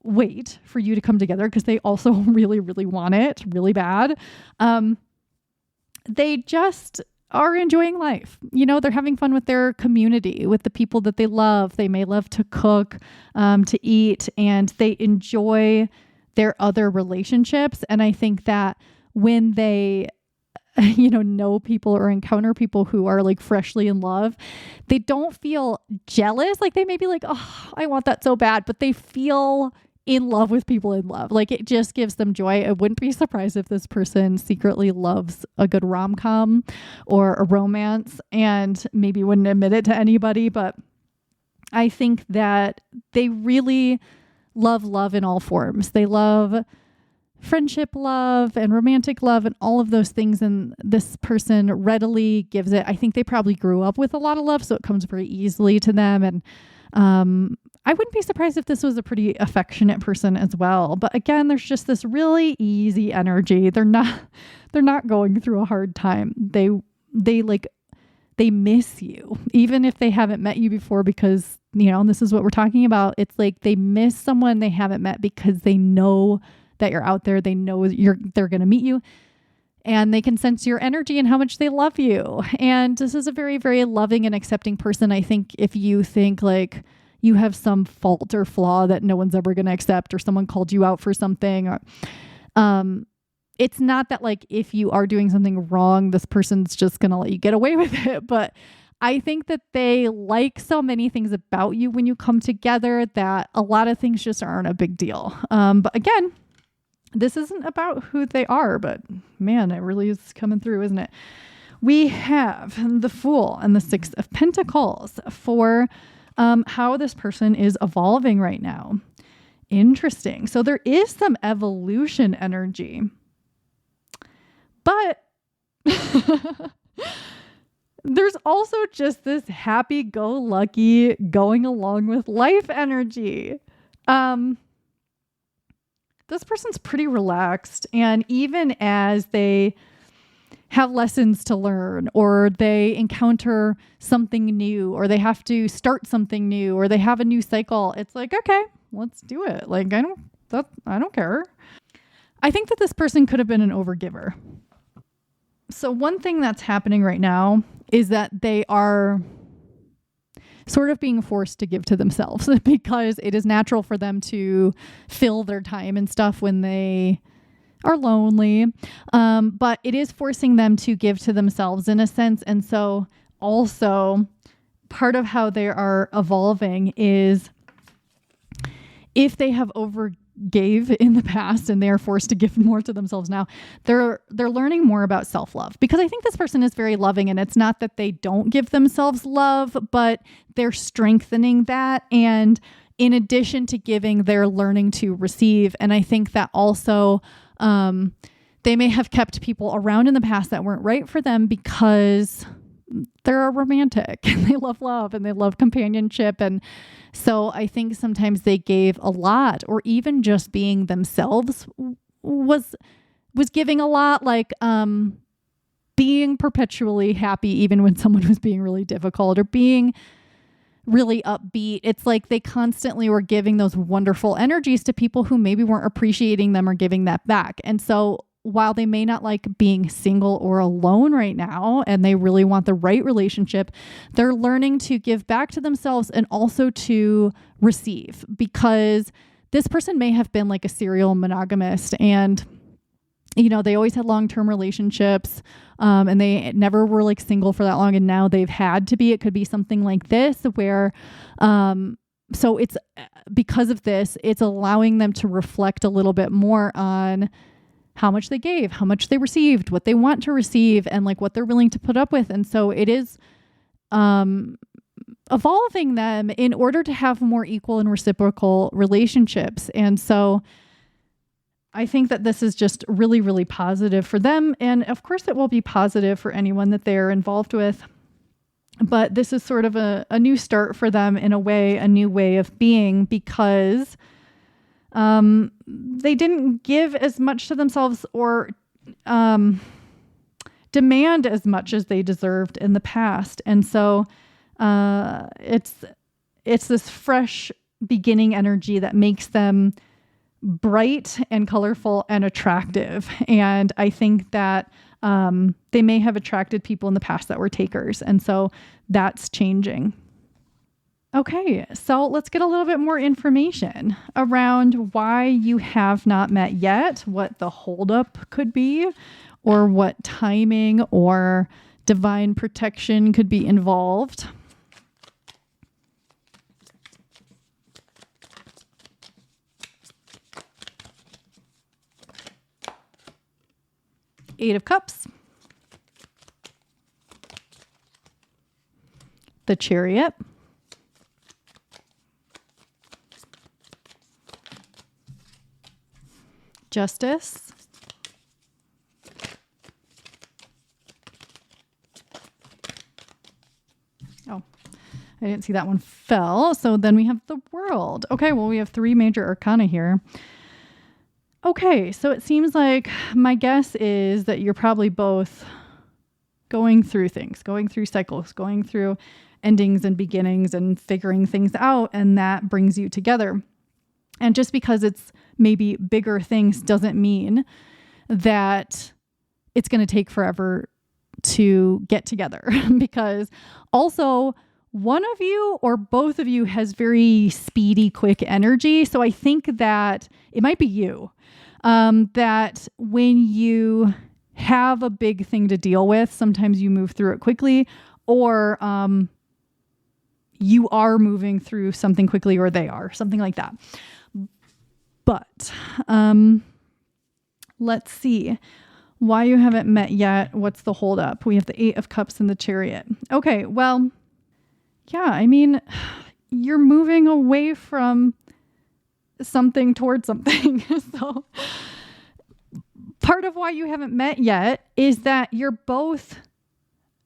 wait for you to come together, because they also really, really want it really bad, they just are enjoying life. They're having fun with their community, with the people that they love. They may love to cook, to eat, and they enjoy their other relationships. And I think that when they know people or encounter people who are like freshly in love, they don't feel jealous. Like they may be like, oh, I want that so bad, but they feel in love with people in love. Like it just gives them joy. I wouldn't be surprised if this person secretly loves a good rom-com or a romance and maybe wouldn't admit it to anybody. But I think that they really love love in all forms. They love friendship love and romantic love and all of those things. And this person readily gives it. I think they probably grew up with a lot of love, so it comes very easily to them. And I wouldn't be surprised if this was a pretty affectionate person as well. But again, there's just this really easy energy. They're not going through a hard time. They miss you, even if they haven't met you before, because, and this is what we're talking about. It's like they miss someone they haven't met because they know that you're out there. They know they're going to meet you and they can sense your energy and how much they love you. And this is a very, very loving and accepting person. I think if you think like you have some fault or flaw that no one's ever going to accept, or someone called you out for something, or, it's not that like if you are doing something wrong, this person's just going to let you get away with it. But I think that they like so many things about you when you come together that a lot of things just aren't a big deal. But again, this isn't about who they are, but man, it really is coming through, isn't it? We have the Fool and the Six of Pentacles for how this person is evolving right now. Interesting. So there is some evolution energy, but there's also just this happy-go-lucky, going along with life energy. This person's pretty relaxed, and even as they have lessons to learn, or they encounter something new, or they have to start something new, or they have a new cycle, it's like, okay, let's do it. Like, I don't care. I think that this person could have been an overgiver. So one thing that's happening right now is that they are sort of being forced to give to themselves because it is natural for them to fill their time and stuff when they are lonely. But it is forcing them to give to themselves in a sense. And so also part of how they are evolving is if they have gave in the past and they are forced to give more to themselves now, they're learning more about self-love, because I think this person is very loving, and it's not that they don't give themselves love, but they're strengthening that. And in addition to giving, they're learning to receive. And I think that also they may have kept people around in the past that weren't right for them because they're a romantic and they love and they love companionship. And so I think sometimes they gave a lot, or even just being themselves was giving a lot, like being perpetually happy even when someone was being really difficult, or being really upbeat. It's like they constantly were giving those wonderful energies to people who maybe weren't appreciating them or giving that back. And so while they may not like being single or alone right now, and they really want the right relationship, they're learning to give back to themselves and also to receive, because this person may have been like a serial monogamist, and they always had long-term relationships, and they never were like single for that long. And now they've had to be. It could be something like this where, so it's because of this, it's allowing them to reflect a little bit more on how much they gave, how much they received, what they want to receive, and like what they're willing to put up with. And so it is evolving them in order to have more equal and reciprocal relationships. And so I think that this is just really, really positive for them. And of course it will be positive for anyone that they're involved with. But this is sort of a new start for them, in a way, a new way of being, because they didn't give as much to themselves or demand as much as they deserved in the past. And so it's this fresh beginning energy that makes them bright and colorful and attractive. And I think that they may have attracted people in the past that were takers. And so that's changing. Okay, so let's get a little bit more information around why you have not met yet, what the holdup could be, or what timing or divine protection could be involved. Eight of Cups, the Chariot, Justice, oh, I didn't see that one fell. So then we have the World. Okay, well, we have 3 major arcana here. Okay, so it seems like my guess is that you're probably both going through things, going through cycles, going through endings and beginnings and figuring things out, and that brings you together. And just because it's maybe bigger things doesn't mean that it's going to take forever to get together, because also one of you or both of you has very speedy, quick energy. So I think that it might be you, that when you have a big thing to deal with, sometimes you move through it quickly, or you are moving through something quickly, or they are, something like that. But let's see why you haven't met yet. What's the holdup? We have the 8 of Cups and the Chariot. Okay, well, yeah, I mean, you're moving away from something towards something. So part of why you haven't met yet is that you're both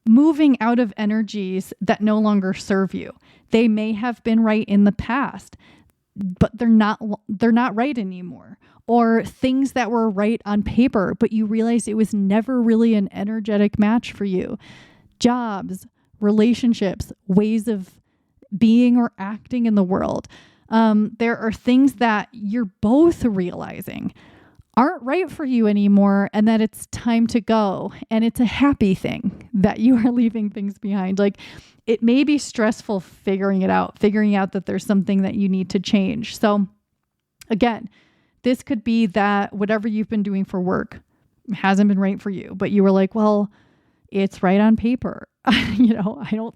moving out of energies that no longer serve you. They may have been right in the past, but they're not right anymore. Or things that were right on paper, but you realize it was never really an energetic match for you. Jobs, relationships, ways of being or acting in the world. There are things that you're both realizing aren't right for you anymore, and that it's time to go. And it's a happy thing that you are leaving things behind. Like, it may be stressful figuring out that there's something that you need to change. So again, this could be that whatever you've been doing for work hasn't been right for you, but you were like, well, it's right on paper. I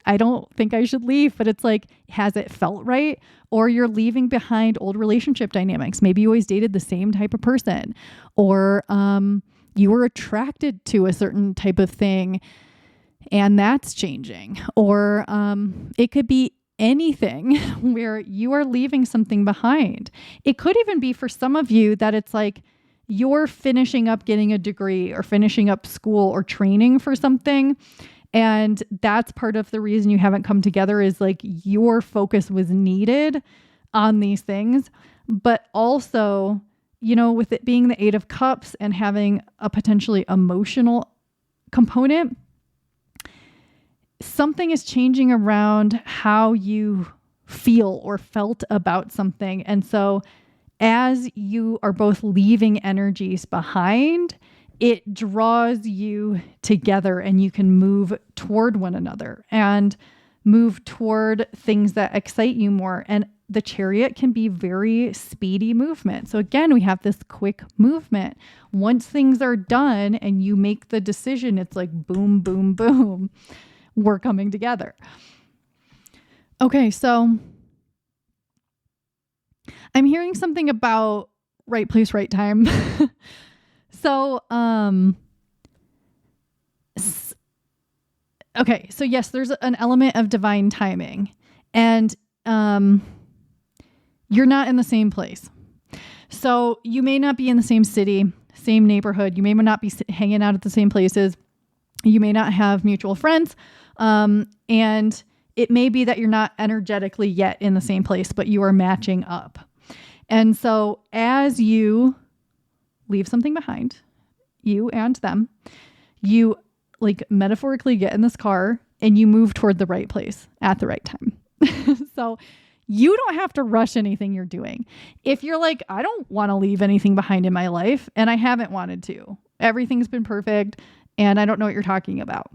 I don't think I should leave, but it's like, has it felt right? Or you're leaving behind old relationship dynamics. Maybe you always dated the same type of person, or you were attracted to a certain type of thing and that's changing. Or it could be anything where you are leaving something behind. It could even be for some of you that it's like you're finishing up getting a degree or finishing up school or training for something. And that's part of the reason you haven't come together, is like your focus was needed on these things. But also, you know, with it being the 8 of Cups and having a potentially emotional component, something is changing around how you feel or felt about something. And so as you are both leaving energies behind, it draws you together and you can move toward one another and move toward things that excite you more. And the Chariot can be very speedy movement. So again, we have this quick movement. Once things are done and you make the decision, it's like boom, boom, boom. We're coming together. Okay, so I'm hearing something about right place, right time. So, okay. So yes, there's an element of divine timing, and you're not in the same place. So you may not be in the same city, same neighborhood. You may not be hanging out at the same places. You may not have mutual friends. And it may be that you're not energetically yet in the same place, but you are matching up. And so as you leave something behind, you and them, you like metaphorically get in this car and you move toward the right place at the right time. So you don't have to rush anything you're doing. If you're like, I don't want to leave anything behind in my life, and I haven't wanted to, everything's been perfect and I don't know what you're talking about,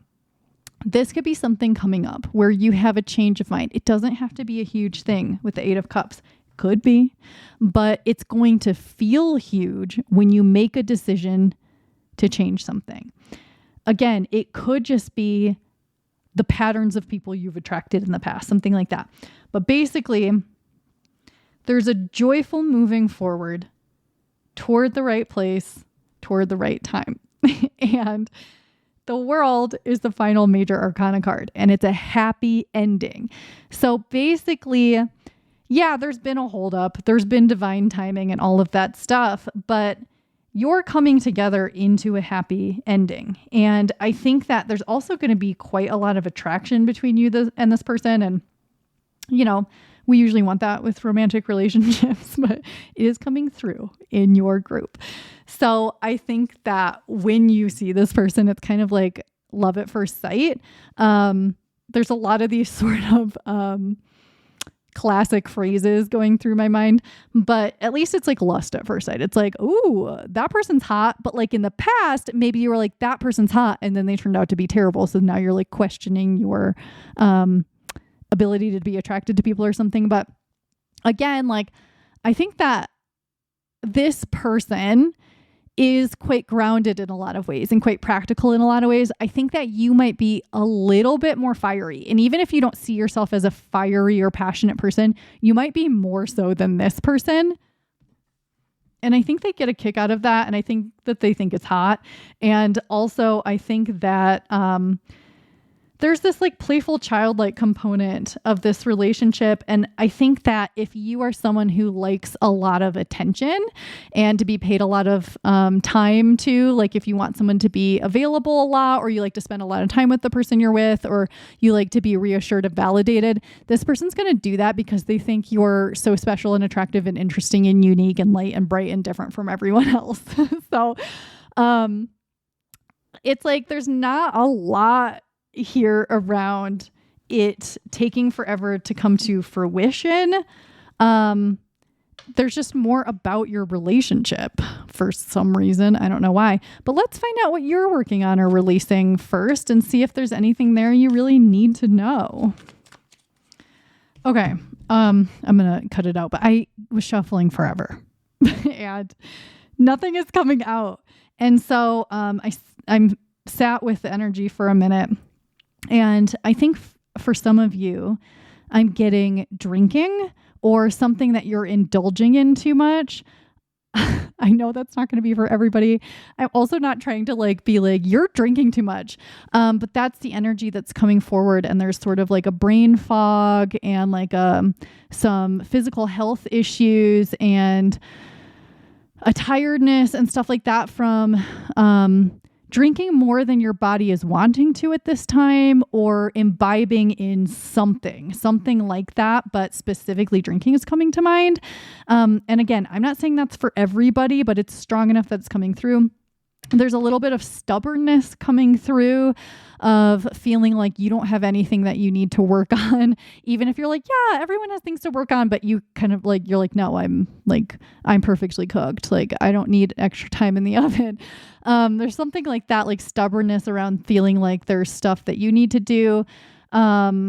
this could be something coming up where you have a change of mind. It doesn't have to be a huge thing with the 8 of Cups. Could be, but it's going to feel huge when you make a decision to change something. Again, it could just be the patterns of people you've attracted in the past, something like that. But basically, there's a joyful moving forward toward the right place, toward the right time. And the World is the final major arcana card, and it's a happy ending. So basically, yeah, there's been a holdup, there's been divine timing and all of that stuff, but you're coming together into a happy ending. And I think that there's also going to be quite a lot of attraction between you and this person. And, you know, we usually want that with romantic relationships, but it is coming through in your group. So I think that when you see this person, it's kind of like love at first sight. There's a lot of these sort of classic phrases going through my mind, but at least it's like lust at first sight. It's like, ooh, that person's hot. But like in the past, maybe you were like, that person's hot, and then they turned out to be terrible. So now you're like questioning your ability to be attracted to people or something. But again, like, I think that this person is quite grounded in a lot of ways and quite practical in a lot of ways. I think that you might be a little bit more fiery. And even if you don't see yourself as a fiery or passionate person, you might be more so than this person. And I think they get a kick out of that. And I think that they think it's hot. And also I think that, there's this like playful childlike component of this relationship. And I think that if you are someone who likes a lot of attention and to be paid a lot of time to, like if you want someone to be available a lot, or you like to spend a lot of time with the person you're with, or you like to be reassured and validated, this person's going to do that because they think you're so special and attractive and interesting and unique and light and bright and different from everyone else. So it's like there's not a lot here around it taking forever to come to fruition. There's just more about your relationship for some reason. I don't know why, but let's find out what you're working on or releasing first and see if there's anything there you really need to know. Okay. I'm going to cut it out, but I was shuffling forever and nothing is coming out. And so, I'm sat with the energy for a minute. And I think for some of you, I'm getting drinking or something that you're indulging in too much. I know that's not going to be for everybody. I'm also not trying to be like, you're drinking too much. But that's the energy that's coming forward. And there's sort of like a brain fog and some physical health issues and a tiredness and stuff like that from drinking more than your body is wanting to at this time, or imbibing in something like that, but specifically drinking is coming to mind. And again, I'm not saying that's for everybody, but it's strong enough that it's coming through. There's a little bit of stubbornness coming through of feeling like you don't have anything that you need to work on, even if you're like, yeah, everyone has things to work on, but you kind of you're like, no, I'm perfectly cooked. I don't need extra time in the oven. There's something like that, like stubbornness around feeling like there's stuff that you need to do. I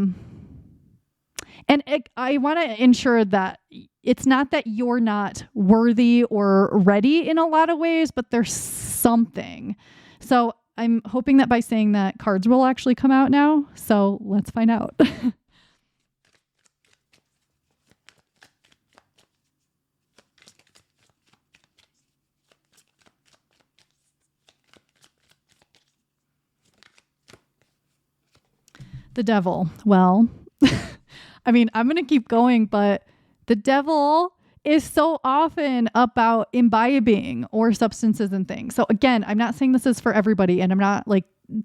want to ensure that it's not that you're not worthy or ready in a lot of ways, but there's something. So I'm hoping that by saying that, cards will actually come out now. So let's find out. The Devil. Well, I mean, I'm going to keep going, but the Devil is so often about imbibing or substances and things. So again, I'm not saying this is for everybody, and I'm not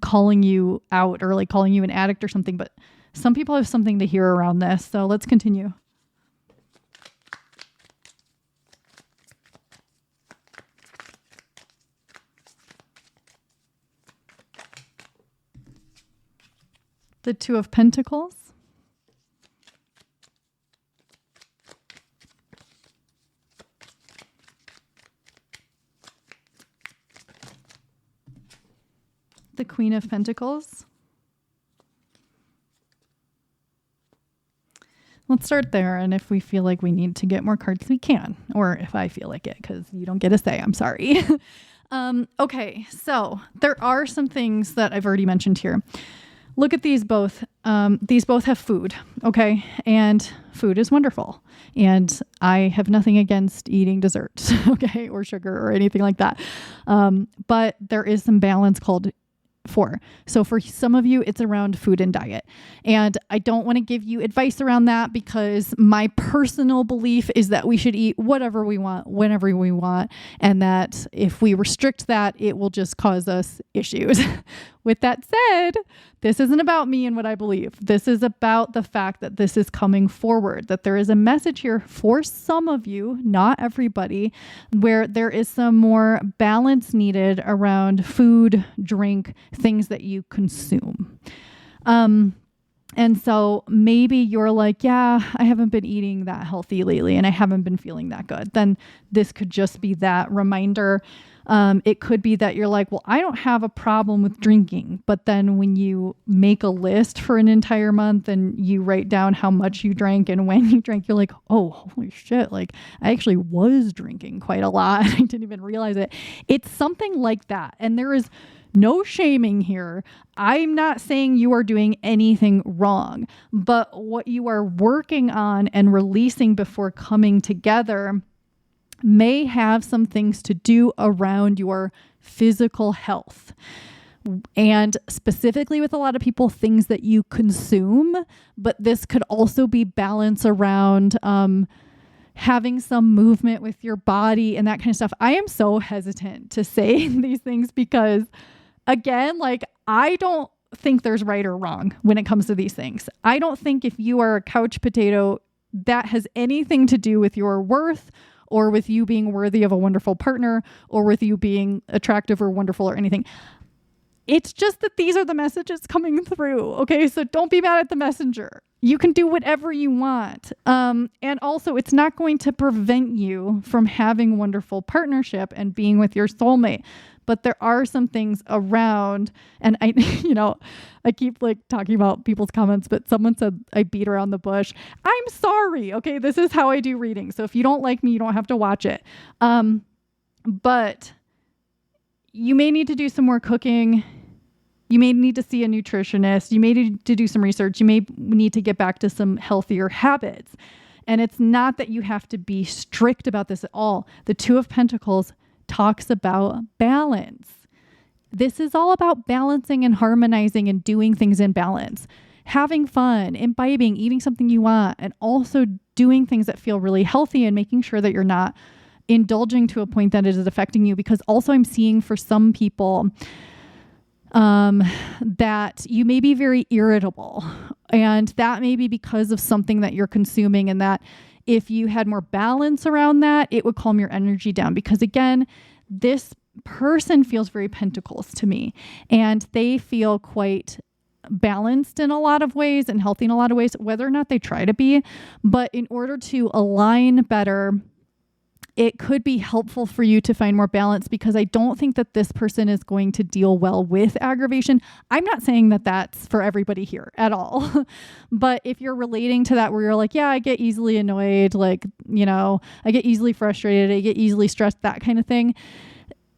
calling you out or calling you an addict or something, but some people have something to hear around this. So let's continue. The Two of Pentacles. The Queen of Pentacles. Let's start there. And if we feel like we need to get more cards, we can. Or if I feel like it, because you don't get a say. I'm sorry. Okay, so there are some things that I've already mentioned here. Look at these both. These both have food, okay? And food is wonderful. And I have nothing against eating dessert, okay? Or sugar or anything like that. But there is some balance called for. So for some of you, it's around food and diet. And I don't want to give you advice around that, because my personal belief is that we should eat whatever we want, whenever we want. And that if we restrict that, it will just cause us issues. With that said, this isn't about me and what I believe. This is about the fact that this is coming forward, that there is a message here for some of you, not everybody, where there is some more balance needed around food, drink, things that you consume. And so maybe you're like, yeah, I haven't been eating that healthy lately and I haven't been feeling that good. Then this could just be that reminder. It could be that you're like, well, I don't have a problem with drinking. But then when you make a list for an entire month and you write down how much you drank and when you drank, you're like, oh, holy shit. I actually was drinking quite a lot. I didn't even realize it. It's something like that. And there is no shaming here. I'm not saying you are doing anything wrong, but what you are working on and releasing before coming together may have some things to do around your physical health. And specifically with a lot of people, things that you consume, but this could also be balance around having some movement with your body and that kind of stuff. I am so hesitant to say these things because, again, I don't think there's right or wrong when it comes to these things. I don't think if you are a couch potato, that has anything to do with your worth or with you being worthy of a wonderful partner or with you being attractive or wonderful or anything. It's just that these are the messages coming through. Okay. So don't be mad at the messenger. You can do whatever you want. And also it's not going to prevent you from having wonderful partnership and being with your soulmate. But there are some things around, and I keep talking about people's comments, but someone said I beat around the bush. I'm sorry. Okay. This is how I do readings. So if you don't like me, you don't have to watch it. But you may need to do some more cooking. You may need to see a nutritionist. You may need to do some research. You may need to get back to some healthier habits. And it's not that you have to be strict about this at all. The Two of Pentacles talks about balance. This is all about balancing and harmonizing and doing things in balance. Having fun, imbibing, eating something you want, and also doing things that feel really healthy and making sure that you're not indulging to a point that it is affecting you. Because also I'm seeing for some people that you may be very irritable, and that may be because of something that you're consuming, and that if you had more balance around that, it would calm your energy down. Because again, this person feels very pentacles to me, and they feel quite balanced in a lot of ways and healthy in a lot of ways, whether or not they try to be. But in order to align better, it could be helpful for you to find more balance, because I don't think that this person is going to deal well with aggravation. I'm not saying that that's for everybody here at all. But if you're relating to that, where you're like, yeah, I get easily annoyed, like, I get easily frustrated, I get easily stressed, that kind of thing.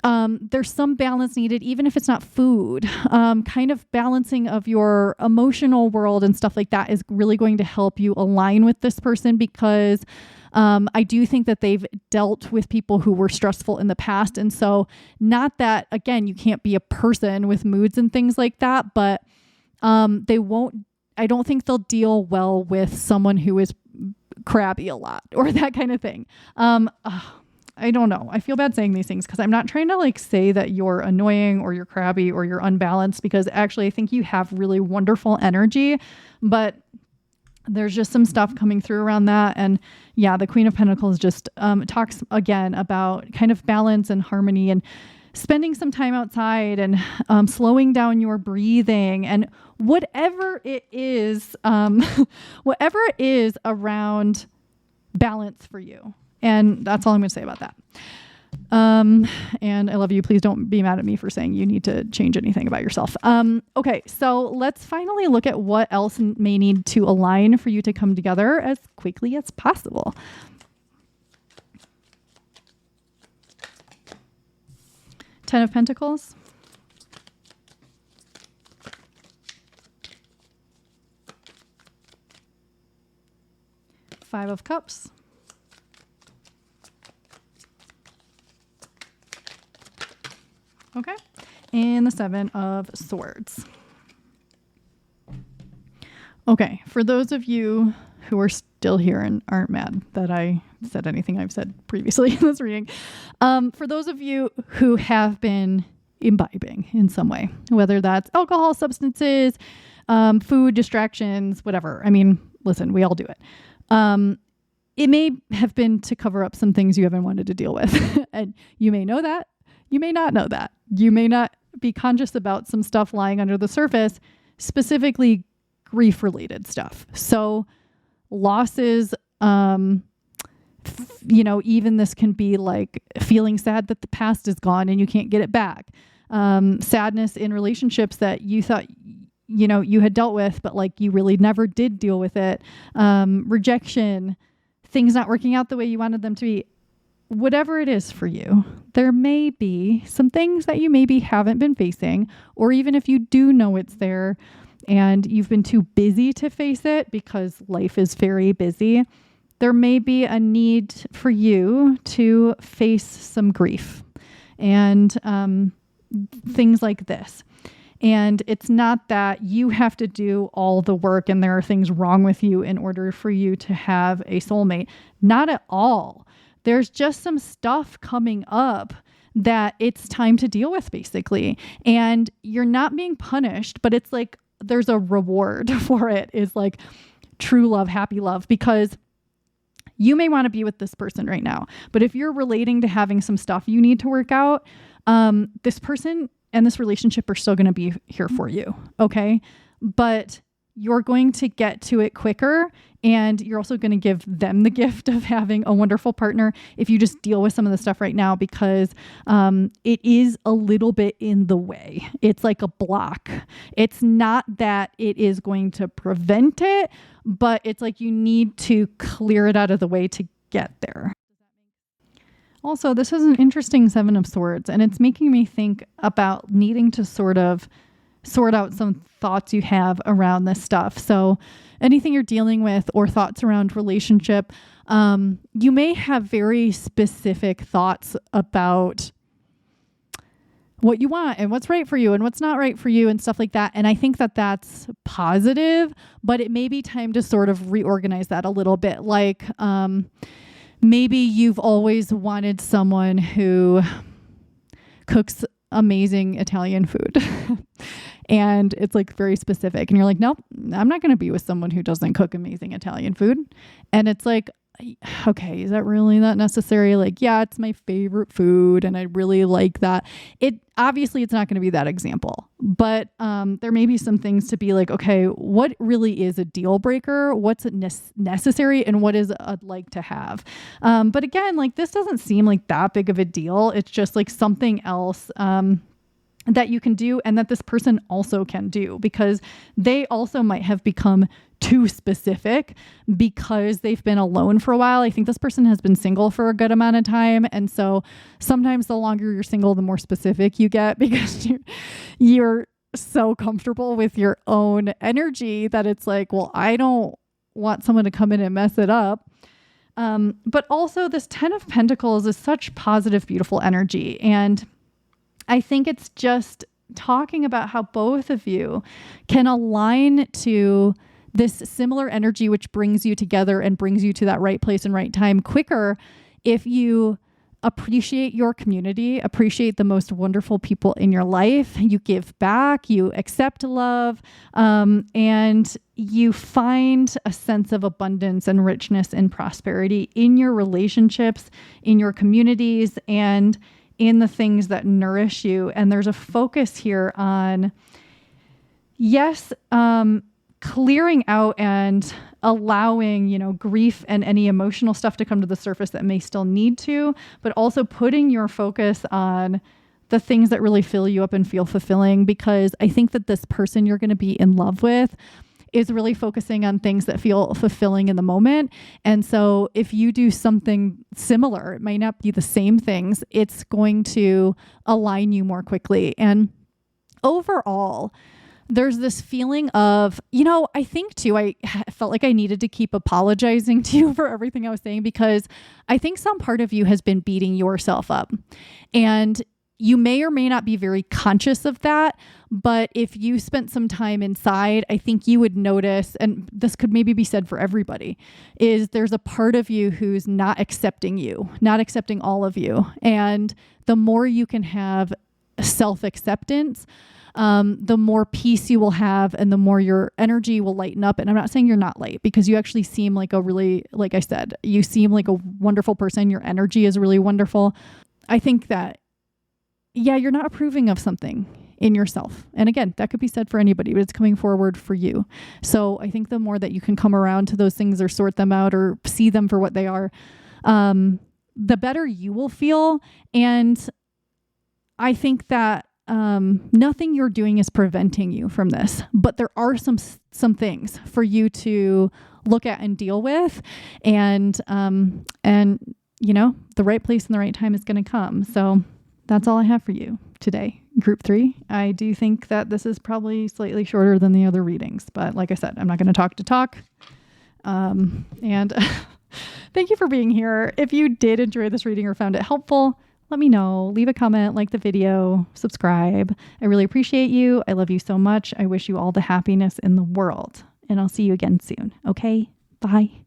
There's some balance needed, even if it's not food. Kind of balancing of your emotional world and stuff like that is really going to help you align with this person, because I do think that they've dealt with people who were stressful in the past. And so not that, again, you can't be a person with moods and things like that, but I don't think they'll deal well with someone who is crabby a lot or that kind of thing. I don't know. I feel bad saying these things because I'm not trying to say that you're annoying or you're crabby or you're unbalanced, because actually I think you have really wonderful energy, but there's just some stuff coming through around that. And yeah, the Queen of Pentacles just talks again about kind of balance and harmony and spending some time outside and slowing down your breathing and whatever it is around balance for you. And that's all I'm going to say about that. And I love you. Please don't be mad at me for saying you need to change anything about yourself. Okay, so let's finally look at what else may need to align for you to come together as quickly as possible. Ten of Pentacles. Five of Cups. Okay. And the Seven of Swords. Okay. For those of you who are still here and aren't mad that I said anything I've said previously in this reading, for those of you who have been imbibing in some way, whether that's alcohol, substances, food, distractions, whatever. I mean, listen, we all do it. It may have been to cover up some things you haven't wanted to deal with. And you may know that. You may not know that. You may not be conscious about some stuff lying under the surface, specifically grief-related stuff. So losses, even this can be like feeling sad that the past is gone and you can't get it back. Sadness in relationships that you thought, you had dealt with, but you really never did deal with it. Rejection, things not working out the way you wanted them to be. Whatever it is for you, there may be some things that you maybe haven't been facing, or even if you do know it's there and you've been too busy to face it because life is very busy, there may be a need for you to face some grief and things like this. And it's not that you have to do all the work and there are things wrong with you in order for you to have a soulmate. Not at all. There's just some stuff coming up that it's time to deal with, basically. And you're not being punished, but it's there's a reward for it, is true love, happy love, because you may want to be with this person right now. But if you're relating to having some stuff you need to work out, this person and this relationship are still going to be here for you. Okay. But you're going to get to it quicker, and you're also going to give them the gift of having a wonderful partner if you just deal with some of the stuff right now, because it is a little bit in the way. It's like a block. It's not that it is going to prevent it, but it's you need to clear it out of the way to get there. Also, this is an interesting Seven of Swords, and it's making me think about needing to sort of sort out some thoughts you have around this stuff. So anything you're dealing with or thoughts around relationship, you may have very specific thoughts about what you want and what's right for you and what's not right for you and stuff like that. And I think that that's positive, but it may be time to sort of reorganize that a little bit. Like, maybe you've always wanted someone who cooks amazing Italian food and it's like very specific. And you're like, nope, I'm not going to be with someone who doesn't cook amazing Italian food. And it's like, okay, is that really that necessary? Like, yeah, it's my favorite food and I really like that. Obviously it's not going to be that example, but there may be some things to be like, okay, what really is a deal breaker? What's necessary and what is I'd like to have? But again, like this doesn't seem like that big of a deal. It's just like something else that you can do and that this person also can do, because they also might have become too specific because they've been alone for a while. I think this person has been single for a good amount of time. And so sometimes the longer you're single, the more specific you get because you're so comfortable with your own energy that it's like, well, I don't want someone to come in and mess it up. But also this 10 of Pentacles is such positive, beautiful energy. And I think it's just talking about how both of you can align to this similar energy, which brings you together and brings you to that right place and right time quicker if you appreciate your community, appreciate the most wonderful people in your life, you give back, you accept love, and you find a sense of abundance and richness and prosperity in your relationships, in your communities, and in the things that nourish you. And there's a focus here on, yes, clearing out and allowing, grief and any emotional stuff to come to the surface that may still need to, but also putting your focus on the things that really fill you up and feel fulfilling. Because I think that this person you're going to be in love with is really focusing on things that feel fulfilling in the moment. And so if you do something similar, it might not be the same things, it's going to align you more quickly. And overall, there's this feeling of, I think too, I felt like I needed to keep apologizing to you for everything I was saying, because I think some part of you has been beating yourself up. And you may or may not be very conscious of that, but if you spent some time inside, I think you would notice, and this could maybe be said for everybody, is there's a part of you who's not accepting you, not accepting all of you. And the more you can have self-acceptance, the more peace you will have and the more your energy will lighten up. And I'm not saying you're not light, because you actually seem like like I said, you seem like a wonderful person. Your energy is really wonderful. I think that, yeah, you're not approving of something in yourself. And again, that could be said for anybody, but it's coming forward for you. So I think the more that you can come around to those things or sort them out or see them for what they are, the better you will feel. And I think that nothing you're doing is preventing you from this, but there are some things for you to look at and deal with. And the right place and the right time is going to come. So that's all I have for you today. Group 3. I do think that this is probably slightly shorter than the other readings, but like I said, I'm not going to talk. And thank you for being here. If you did enjoy this reading or found it helpful, let me know. Leave a comment, like the video, subscribe. I really appreciate you. I love you so much. I wish you all the happiness in the world, and I'll see you again soon. Okay? Bye.